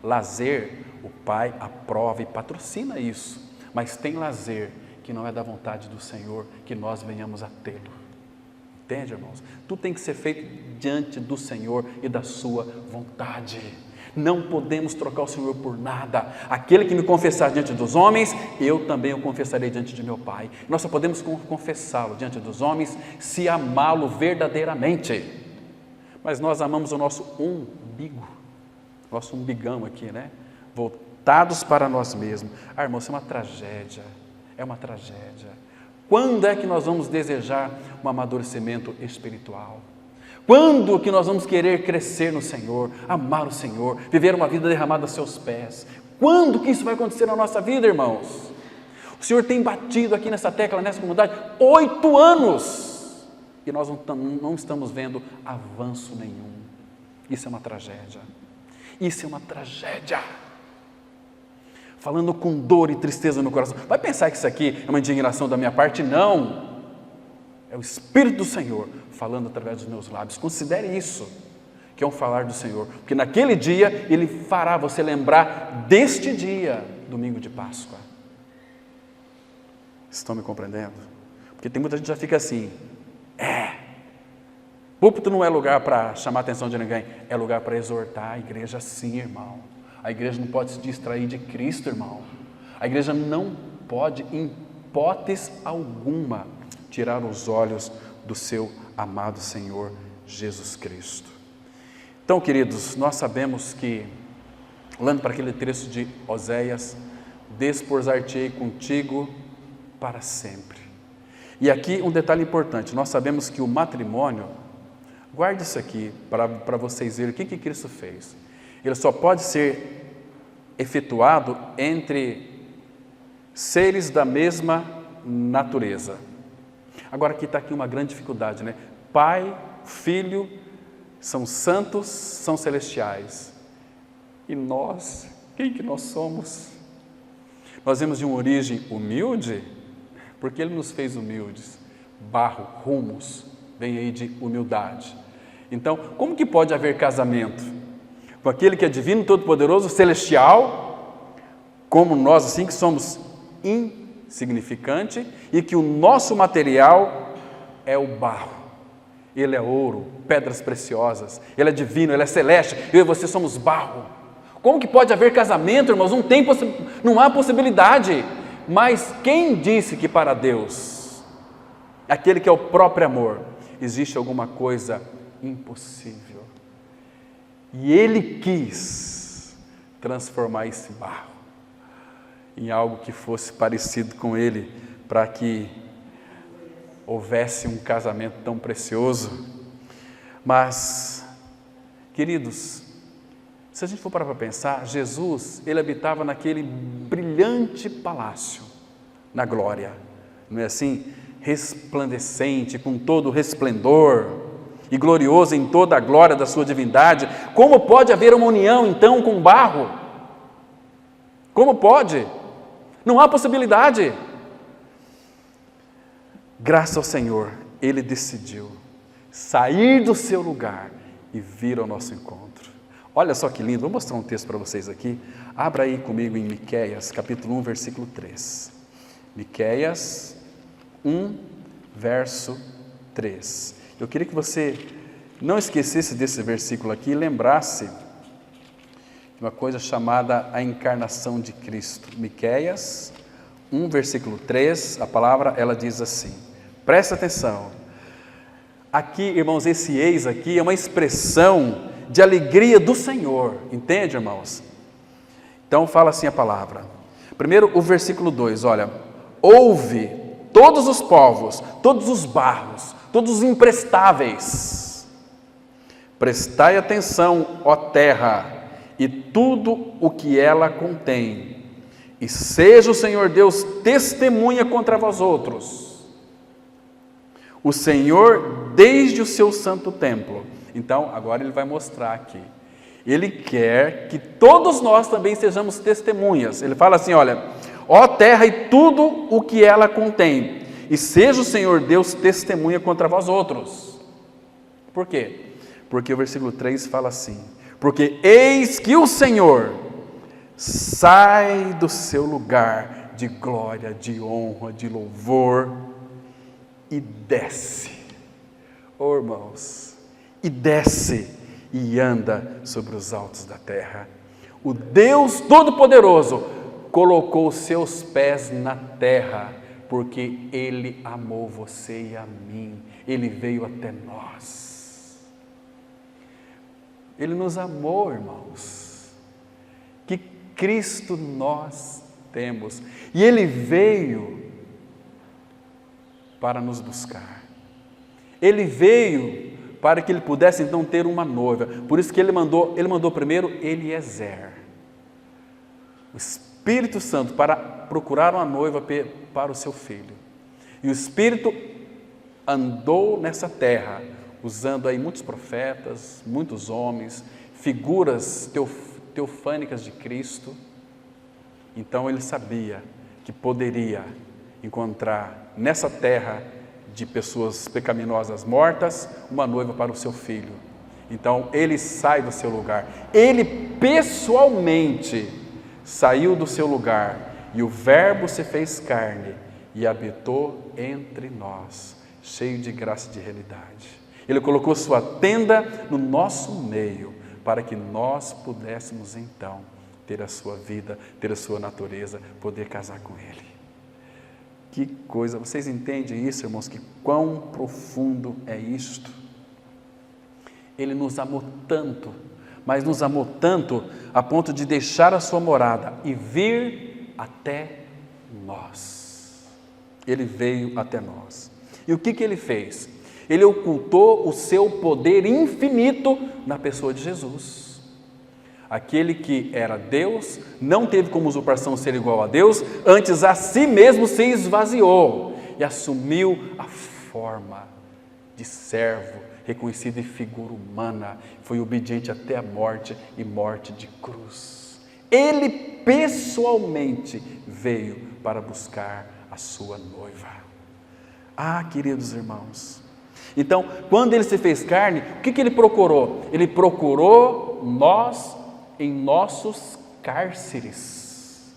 Lazer, o Pai aprova e patrocina isso, mas tem lazer que não é da vontade do Senhor, que nós venhamos a tê-lo. Entende, irmãos? Tudo tem que ser feito diante do Senhor e da sua vontade. Não podemos trocar o Senhor por nada. Aquele que me confessar diante dos homens, eu também o confessarei diante de meu Pai. Nós só podemos confessá-lo diante dos homens se amá-lo verdadeiramente. Mas nós amamos o nosso umbigo, nosso umbigão aqui, né? Voltados para nós mesmos. Ah, irmão, isso é uma tragédia. É uma tragédia. Quando é que nós vamos desejar um amadurecimento espiritual? Quando que nós vamos querer crescer no Senhor, amar o Senhor, viver uma vida derramada aos seus pés? Quando que isso vai acontecer na nossa vida, irmãos? O Senhor tem batido aqui nessa tecla, nessa comunidade, 8 anos, e nós não estamos vendo avanço nenhum. Isso é uma tragédia. Isso é uma tragédia. Falando com dor e tristeza no coração. Vai pensar que isso aqui é uma indignação da minha parte? Não. É o Espírito do Senhor falando através dos meus lábios. Considere isso, que é um falar do Senhor. Porque naquele dia, Ele fará você lembrar deste dia, domingo de Páscoa. Estão me compreendendo? Porque tem muita gente que já fica assim, púlpito não é lugar para chamar a atenção de ninguém, é lugar para exortar a igreja, sim, irmão. A igreja não pode se distrair de Cristo, irmão. A igreja não pode, em hipótese alguma, tirar os olhos do seu amado Senhor Jesus Cristo. Então, queridos, nós sabemos que, olhando para aquele trecho de Oséias, desposar-te-ei contigo para sempre. E aqui um detalhe importante, nós sabemos que o matrimônio, guarde isso aqui para vocês verem o que Cristo fez. Ele só pode ser efetuado entre seres da mesma natureza. Agora aqui está aqui uma grande dificuldade, né? Pai, Filho, são santos, são celestiais. E nós, quem que nós somos? Nós vemos de uma origem humilde, porque Ele nos fez humildes. Barro, humus, vem aí de humildade. Então, como que pode haver casamento com aquele que é divino, todo-poderoso, celestial, como nós, assim, que somos insignificantes, e que o nosso material é o barro, ele é ouro, pedras preciosas, ele é divino, ele é celeste, eu e você somos barro. Como que pode haver casamento, irmãos? Não há possibilidade. Mas quem disse que para Deus, aquele que é o próprio amor, existe alguma coisa impossível? E Ele quis transformar esse barro em algo que fosse parecido com Ele, para que houvesse um casamento tão precioso. Mas, queridos, se a gente for parar para pensar, Jesus, Ele habitava naquele brilhante palácio, na glória, não é assim? Resplandecente, com todo o resplendor, e glorioso em toda a glória da sua divindade. Como pode haver uma união então com barro? Como pode? Não há possibilidade. Graças ao Senhor, Ele decidiu sair do seu lugar e vir ao nosso encontro. Olha só que lindo, vou mostrar um texto para vocês aqui. Abra aí comigo em Miqueias, capítulo 1, versículo 3. Miqueias 1, verso 3. Eu queria que você não esquecesse desse versículo aqui e lembrasse de uma coisa chamada a encarnação de Cristo. Miqueias 1, versículo 3, a palavra, ela diz assim, presta atenção. Aqui, irmãos, esse eis aqui é uma expressão de alegria do Senhor, entende, irmãos? Então fala assim a palavra. Primeiro o versículo 2, olha, ouve todos os povos, todos os barros, todos os imprestáveis, prestai atenção, ó terra, e tudo o que ela contém, e seja o Senhor Deus testemunha contra vós outros. O Senhor, desde o seu santo templo, Então, agora ele vai mostrar aqui. Ele quer que todos nós também sejamos testemunhas. Ele fala assim, olha, ó terra e tudo o que ela contém, e seja o Senhor Deus testemunha contra vós outros. Por quê? Porque o versículo 3 fala assim, porque eis que o Senhor sai do seu lugar de glória, de honra, de louvor, e desce, oh irmãos, e desce, e anda sobre os altos da terra. O Deus Todo-Poderoso colocou os seus pés na terra, porque Ele amou você e a mim, Ele veio até nós. Ele nos amou, irmãos. Que Cristo nós temos, e Ele veio para nos buscar. Ele veio para que ele pudesse então ter uma noiva. Por isso que ele mandou primeiro Eliezer, o Espírito Santo, para procurar uma noiva para o seu filho. E o Espírito andou nessa terra, usando aí muitos profetas, muitos homens, figuras teofânicas de Cristo. Então ele sabia que poderia encontrar nessa terra de pessoas pecaminosas mortas, uma noiva para o seu filho. Então ele sai do seu lugar, ele pessoalmente saiu do seu lugar, e o Verbo se fez carne e habitou entre nós, cheio de graça e de realidade. Ele colocou sua tenda no nosso meio, para que nós pudéssemos então ter a sua vida, ter a sua natureza, poder casar com ele. Que coisa, vocês entendem isso, irmãos, que quão profundo é isto? Ele nos amou tanto, mas nos amou tanto a ponto de deixar a sua morada e vir até nós. Ele veio até nós. E o que ele fez? Ele ocultou o seu poder infinito na pessoa de Jesus. Aquele que era Deus, não teve como usurpação ser igual a Deus, antes a si mesmo se esvaziou e assumiu a forma de servo, reconhecido em figura humana, foi obediente até a morte e morte de cruz. Ele pessoalmente veio para buscar a sua noiva. Ah, queridos irmãos, então, quando ele se fez carne, o que ele procurou? Ele procurou nós em nossos cárceres.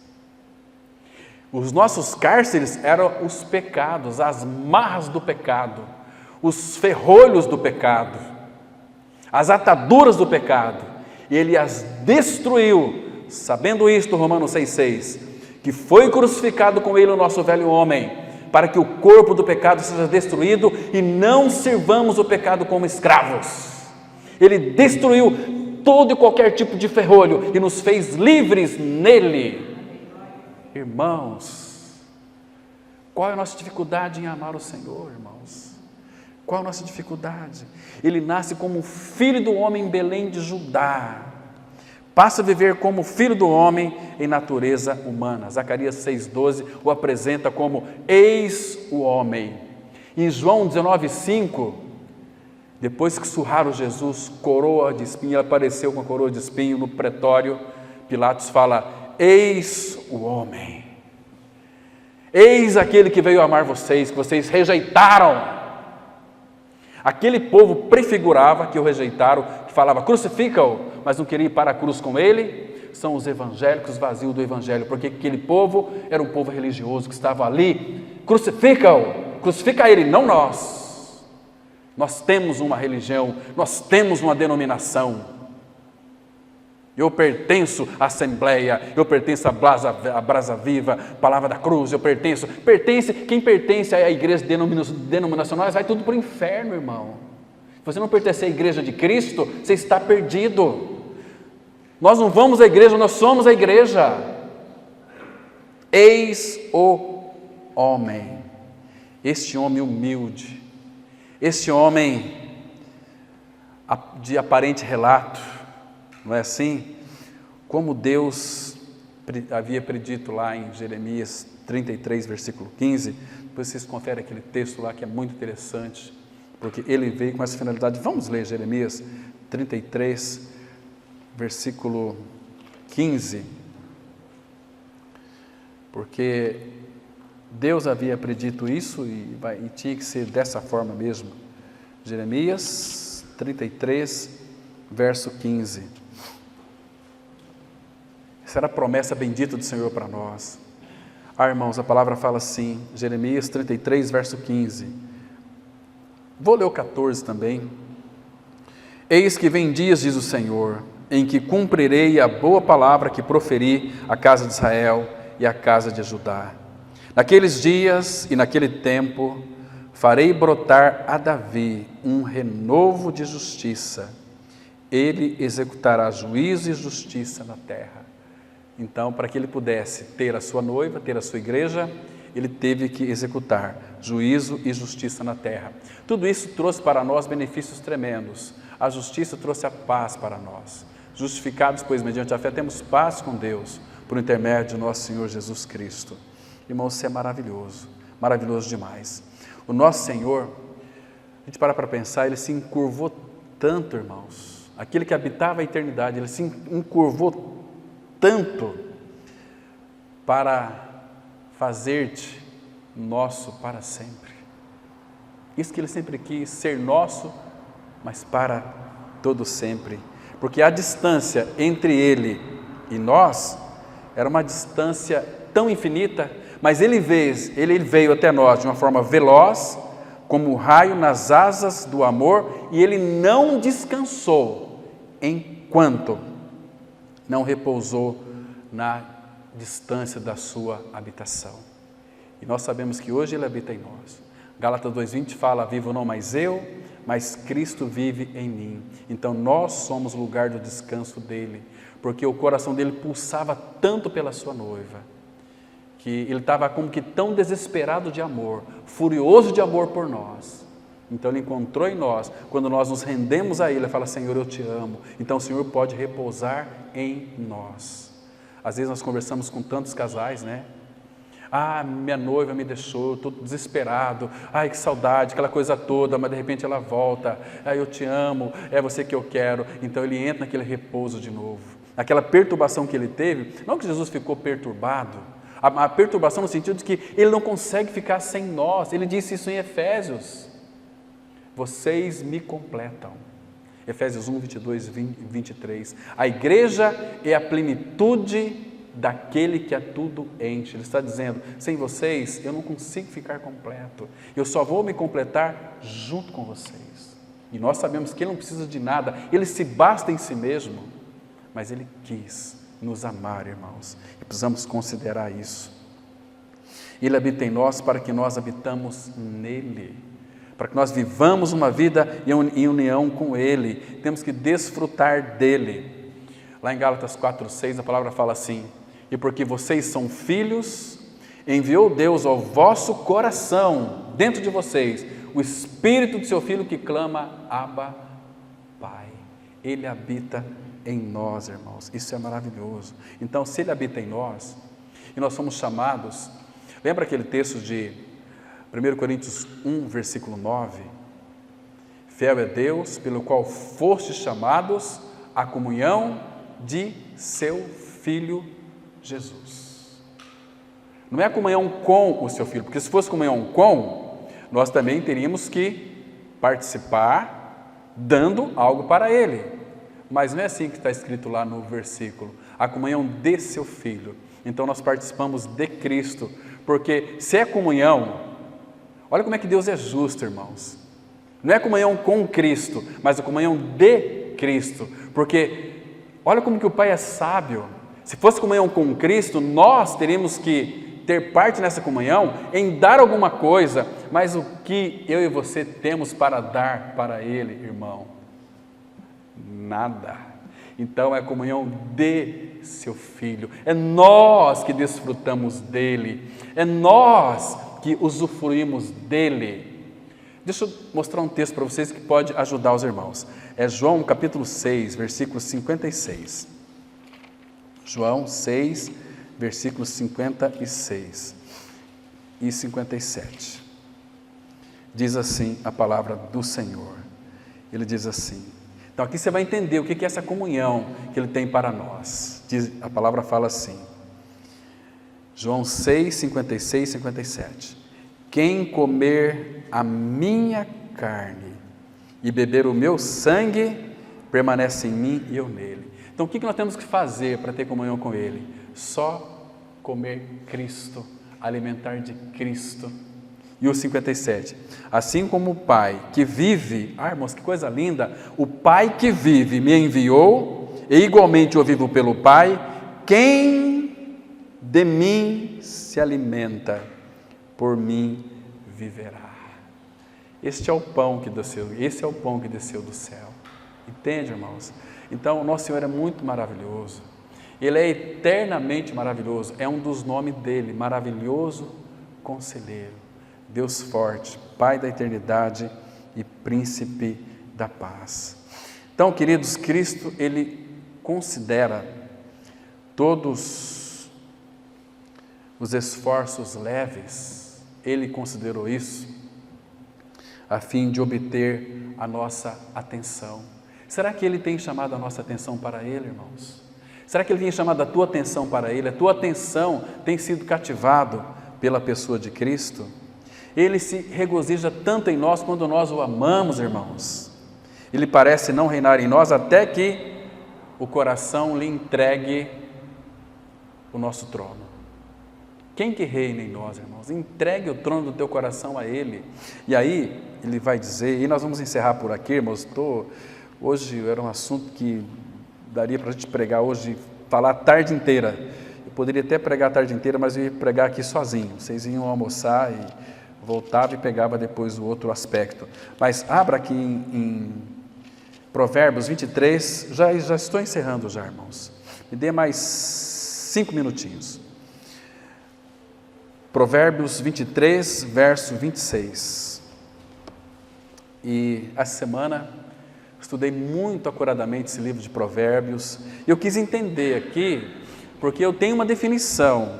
Os nossos cárceres eram os pecados, as marras do pecado, os ferrolhos do pecado, as ataduras do pecado, e ele as destruiu, sabendo isto, Romanos 6,6, que foi crucificado com ele o nosso velho homem, para que o corpo do pecado seja destruído e não sirvamos o pecado como escravos. Ele destruiu todo e qualquer tipo de ferrolho e nos fez livres nele. Irmãos, qual é a nossa dificuldade em amar o Senhor, irmãos? Qual é a nossa dificuldade? Ele nasce como filho do homem em Belém de Judá, passa a viver como filho do homem em natureza humana. Zacarias 6,12 o apresenta como eis o homem. Em João 19,5, depois que surraram Jesus, coroa de espinho, ele apareceu com a coroa de espinho no pretório. Pilatos fala, eis o homem, eis aquele que veio amar vocês, que vocês rejeitaram. Aquele povo prefigurava que o rejeitaram, que falava crucifica-o, mas não queria ir para a cruz com ele. São os evangélicos vazios do evangelho, porque aquele povo era um povo religioso que estava ali, crucifica-o, crucifica ele, não nós. Nós temos uma religião, nós temos uma denominação. Eu pertenço à Assembleia, eu pertenço à Brasa Viva, Palavra da Cruz, quem pertence à igreja denominacional, vai tudo para o inferno, irmão. Se você não pertence à igreja de Cristo, você está perdido. Nós não vamos à igreja, nós somos a igreja. Eis o homem, este homem humilde, este homem de aparente relato, não é assim? Como Deus havia predito lá em Jeremias 33, versículo 15, depois vocês conferem aquele texto lá que é muito interessante, porque ele veio com essa finalidade. Vamos ler Jeremias 33, versículo 15, porque Deus havia predito isso e tinha que ser dessa forma mesmo. Jeremias 33, verso 15. Essa era a promessa bendita do Senhor para nós. Irmãos, a palavra fala assim, Jeremias 33, verso 15. Vou ler o 14 também. Eis que vem dias, diz o Senhor, em que cumprirei a boa palavra que proferi à casa de Israel e à casa de Judá. Naqueles dias e naquele tempo, farei brotar a Davi um renovo de justiça. Ele executará juízo e justiça na terra. Então, para que ele pudesse ter a sua noiva, ter a sua igreja, ele teve que executar juízo e justiça na terra. Tudo isso trouxe para nós benefícios tremendos. A justiça trouxe a paz para nós. Justificados, pois, mediante a fé, temos paz com Deus, por intermédio de nosso Senhor Jesus Cristo. Irmãos, isso é maravilhoso, maravilhoso demais. O nosso Senhor, a gente para pensar, ele se encurvou tanto, irmãos. Aquele que habitava a eternidade, ele se encurvou tanto para fazer-te nosso para sempre. Isso que ele sempre quis, ser nosso, mas para todo sempre. Porque a distância entre ele e nós era uma distância tão infinita, mas ele veio até nós de uma forma veloz, como o raio nas asas do amor, e ele não descansou enquanto não repousou na distância da sua habitação. E nós sabemos que hoje ele habita em nós. Gálatas 2:20 fala, vivo não mais eu, mas Cristo vive em mim. Então nós somos o lugar do descanso dele, porque o coração dele pulsava tanto pela sua noiva, que ele estava como que tão desesperado de amor, furioso de amor por nós. Então ele encontrou em nós, quando nós nos rendemos a ele, ele fala, Senhor, eu te amo. Então o Senhor pode repousar em nós. Às vezes nós conversamos com tantos casais, né? Ah, minha noiva me deixou, eu estou desesperado, ai que saudade, aquela coisa toda, mas de repente ela volta, ai eu te amo, é você que eu quero. Então ele entra naquele repouso de novo. Aquela perturbação que ele teve, não que Jesus ficou perturbado, a perturbação no sentido de que ele não consegue ficar sem nós. Ele disse isso em Efésios, vocês me completam. Efésios 1, 22 e 23. A igreja é a plenitude daquele que a tudo enche. Ele está dizendo, sem vocês eu não consigo ficar completo. Eu só vou me completar junto com vocês. E nós sabemos que ele não precisa de nada, ele se basta em si mesmo. Mas ele quis nos amar, irmãos. E precisamos considerar isso. Ele habita em nós para que nós habitamos nele. Para que nós vivamos uma vida em união com ele. Temos que desfrutar dele. Lá em Gálatas 4:6 a palavra fala assim, e porque vocês são filhos, enviou Deus ao vosso coração, dentro de vocês, o Espírito do seu Filho que clama, Abba, Pai. Ele habita em nós, irmãos. Isso é maravilhoso. Então, se ele habita em nós, e nós somos chamados, lembra aquele texto de 1 Coríntios 1, versículo 9? Fiel é Deus, pelo qual fostes chamados à comunhão de seu Filho Jesus. Não é a comunhão com o seu Filho, porque se fosse comunhão com, nós também teríamos que participar dando algo para Ele. Mas não é assim que está escrito lá no versículo. A comunhão de seu Filho. Então nós participamos de Cristo, porque se é comunhão, olha como é que Deus é justo, irmãos. Não é comunhão com Cristo, mas a comunhão de Cristo, porque olha como que o Pai é sábio. Se fosse comunhão com Cristo, nós teríamos que ter parte nessa comunhão em dar alguma coisa, mas o que eu e você temos para dar para Ele, irmão? Nada. Então é a comunhão de seu Filho, é nós que desfrutamos dele, é nós que usufruímos dele. Deixa eu mostrar um texto para vocês que pode ajudar os irmãos. É João capítulo 6, versículo 56. João 6, versículos 56 e 57. diz assim a palavra do Senhor. Ele diz assim. Então aqui você vai entender o que é essa comunhão que Ele tem para nós. A palavra fala assim, João 6, 56, 57. Quem comer a minha carne e beber o meu sangue, permanece em mim e eu nele. Então o que nós temos que fazer para ter comunhão com Ele? Só comer Cristo, alimentar de Cristo. E o 57, assim como o Pai que vive, irmãos, que coisa linda, o Pai que vive me enviou, e igualmente eu vivo pelo Pai, quem de mim se alimenta, por mim viverá. Este é o pão que desceu, esse é o pão que desceu do céu. Entende, irmãos? Então, o nosso Senhor é muito maravilhoso. Ele é eternamente maravilhoso. É um dos nomes dele, maravilhoso conselheiro, Deus forte, Pai da eternidade e príncipe da paz. Então, queridos, Cristo, Ele considera todos os esforços leves, Ele considerou isso, a fim de obter a nossa atenção. Será que Ele tem chamado a nossa atenção para Ele, irmãos? Será que Ele tem chamado a tua atenção para Ele? A tua atenção tem sido cativado pela pessoa de Cristo? Ele se regozija tanto em nós quando nós o amamos, irmãos. Ele parece não reinar em nós até que o coração lhe entregue o nosso trono. Quem que reina em nós, irmãos? Entregue o trono do teu coração a Ele. E aí, Ele vai dizer, e nós vamos encerrar por aqui, irmãos. Hoje era um assunto que daria para a gente pregar hoje, falar a tarde inteira. Eu poderia até pregar a tarde inteira, mas eu ia pregar aqui sozinho. Vocês iam almoçar e voltava e pegava depois o outro aspecto. Mas abra aqui em Provérbios 23, já estou encerrando já, irmãos. Me dê mais 5 minutinhos. Provérbios 23, verso 26. E essa semana estudei muito acuradamente esse livro de Provérbios. E eu quis entender aqui, porque eu tenho uma definição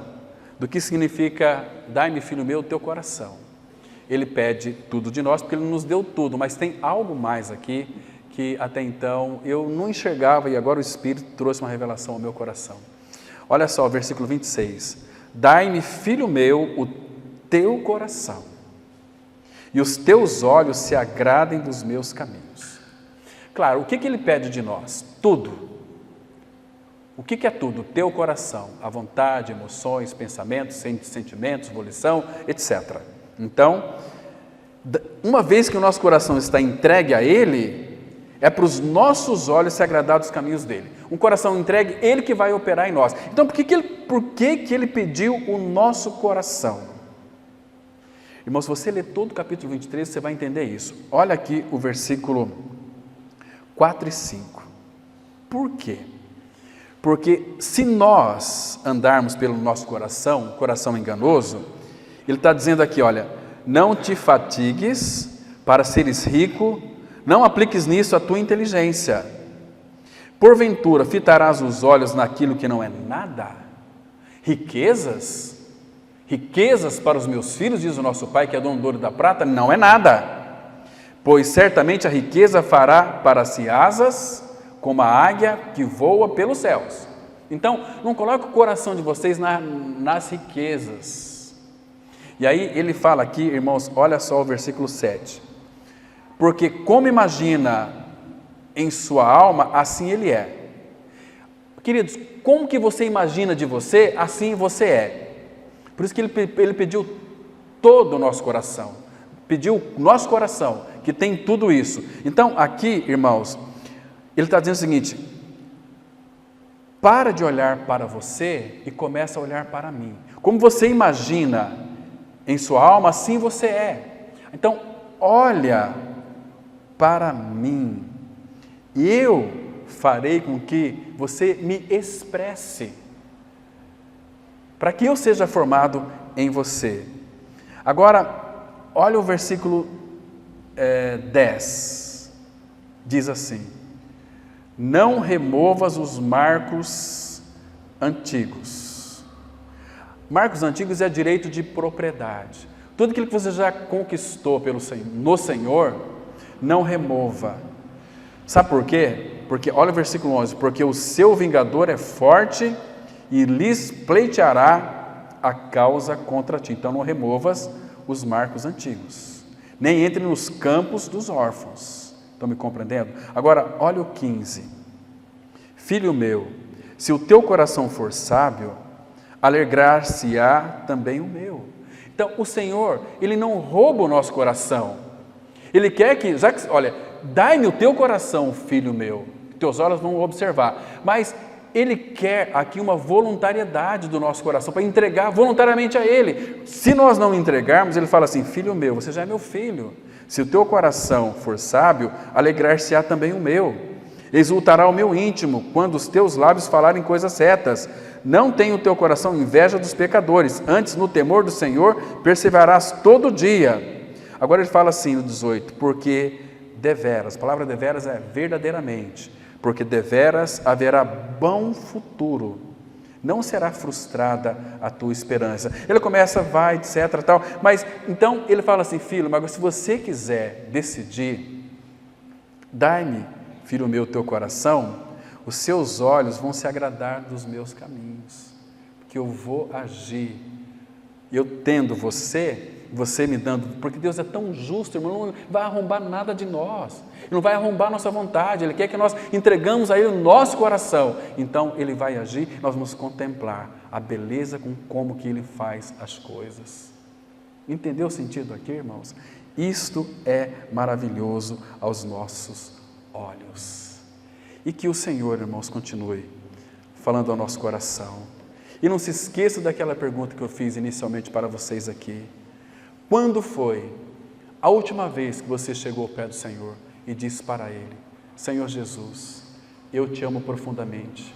do que significa dai-me, filho meu, o teu coração. Ele pede tudo de nós, porque Ele nos deu tudo, mas tem algo mais aqui que até então eu não enxergava e agora o Espírito trouxe uma revelação ao meu coração. Olha só o versículo 26. Dai-me, filho meu, o teu coração, e os teus olhos se agradem dos meus caminhos. Claro, o que Ele pede de nós? Tudo. O que é tudo? O teu coração, a vontade, emoções, pensamentos, sentimentos, volição, etc. Então, uma vez que o nosso coração está entregue a Ele, é para os nossos olhos se agradar dos caminhos dEle. Um coração entregue, Ele que vai operar em nós. Então, por que Ele pediu o nosso coração? Irmãos, se você ler todo o capítulo 23, você vai entender isso. Olha aqui o versículo 4 e 5. Por quê? Porque se nós andarmos pelo nosso coração, coração enganoso, Ele está dizendo aqui, olha, não te fatigues para seres rico, não apliques nisso a tua inteligência. Porventura, fitarás os olhos naquilo que não é nada? Riquezas? Riquezas para os meus filhos, diz o nosso Pai, que é dono do ouro e da prata, não é nada. Pois certamente a riqueza fará para si asas, como a águia que voa pelos céus. Então, não coloque o coração de vocês nas riquezas. E aí ele fala aqui, irmãos, olha só o versículo 7. Porque como imagina em sua alma, assim ele é. Queridos, como que você imagina de você, assim você é. Por isso que ele pediu todo o nosso coração. Pediu o nosso coração, que tem tudo isso. Então, aqui, irmãos, ele está dizendo o seguinte: para de olhar para você e começa a olhar para mim. Como você imagina em sua alma, assim você é. Então, olha para mim. E eu farei com que você me expresse, para que eu seja formado em você. Agora, olha o versículo 10. Diz assim: não removas os marcos antigos. Marcos antigos é direito de propriedade. Tudo aquilo que você já conquistou no Senhor, não remova. Sabe por quê? Porque, olha o versículo 11, porque o seu vingador é forte e lhes pleiteará a causa contra ti. Então não removas os marcos antigos, nem entre nos campos dos órfãos. Estão me compreendendo? Agora, olha o 15. Filho meu, se o teu coração for sábio, alegrar-se-á também o meu. Então, o Senhor, Ele não rouba o nosso coração. Ele quer que, olha, dai-me o teu coração, filho meu, que teus olhos vão observar. Mas Ele quer aqui uma voluntariedade do nosso coração, para entregar voluntariamente a Ele. Se nós não entregarmos, Ele fala assim, filho meu, você já é meu filho. Se o teu coração for sábio, alegrar-se-á também o meu. Exultará o meu íntimo, quando os teus lábios falarem coisas retas. Não tenha o teu coração inveja dos pecadores, antes no temor do Senhor perseverarás todo dia. Agora ele fala assim no 18, porque deveras, a palavra deveras é verdadeiramente, porque deveras haverá bom futuro, não será frustrada a tua esperança. Ele começa, vai, etc, tal, mas então ele fala assim, filho, mas se você quiser decidir, dai-me, filho meu, teu coração, os seus olhos vão se agradar dos meus caminhos, porque eu vou agir, eu tendo você me dando, porque Deus é tão justo, irmão, não vai arrombar nada de nós, Ele não vai arrombar nossa vontade, Ele quer que nós entregamos a Ele o nosso coração, então Ele vai agir, nós vamos contemplar a beleza com como que Ele faz as coisas. Entendeu o sentido aqui, irmãos? Isto é maravilhoso aos nossos olhos. E que o Senhor, irmãos, continue falando ao nosso coração. E não se esqueça daquela pergunta que eu fiz inicialmente para vocês aqui. Quando foi a última vez que você chegou ao pé do Senhor e disse para Ele, Senhor Jesus, eu te amo profundamente.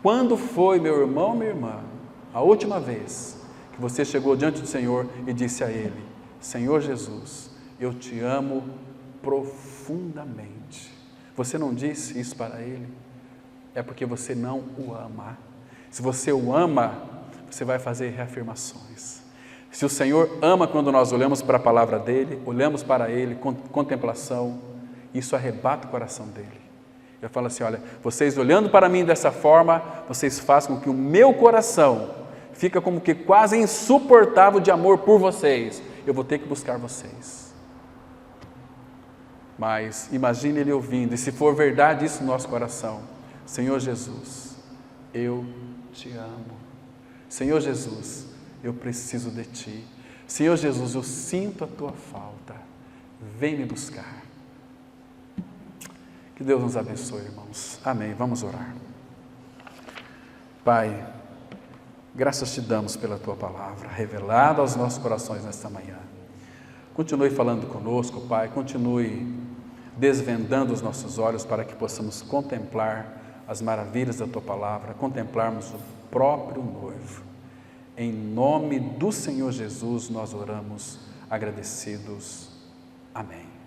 Quando foi, meu irmão, minha irmã, a última vez que você chegou diante do Senhor e disse a Ele, Senhor Jesus, eu te amo profundamente. Você não disse isso para Ele? É porque você não o ama. Se você o ama, você vai fazer reafirmações. Se o Senhor ama quando nós olhamos para a palavra dEle, olhamos para Ele com contemplação, isso arrebata o coração dEle. Eu falo assim, olha, vocês olhando para mim dessa forma, vocês fazem com que o meu coração fica como que quase insuportável de amor por vocês. Eu vou ter que buscar vocês. Mas imagine Ele ouvindo, e se for verdade isso no nosso coração, Senhor Jesus, eu te amo. Senhor Jesus, eu preciso de Ti. Senhor Jesus, eu sinto a Tua falta. Vem me buscar. Que Deus nos abençoe, irmãos. Amém. Vamos orar. Pai, graças te damos pela Tua palavra, revelada aos nossos corações nesta manhã. Continue falando conosco, Pai, continue desvendando os nossos olhos para que possamos contemplar as maravilhas da Tua palavra, contemplarmos o próprio noivo. Em nome do Senhor Jesus nós oramos agradecidos. Amém.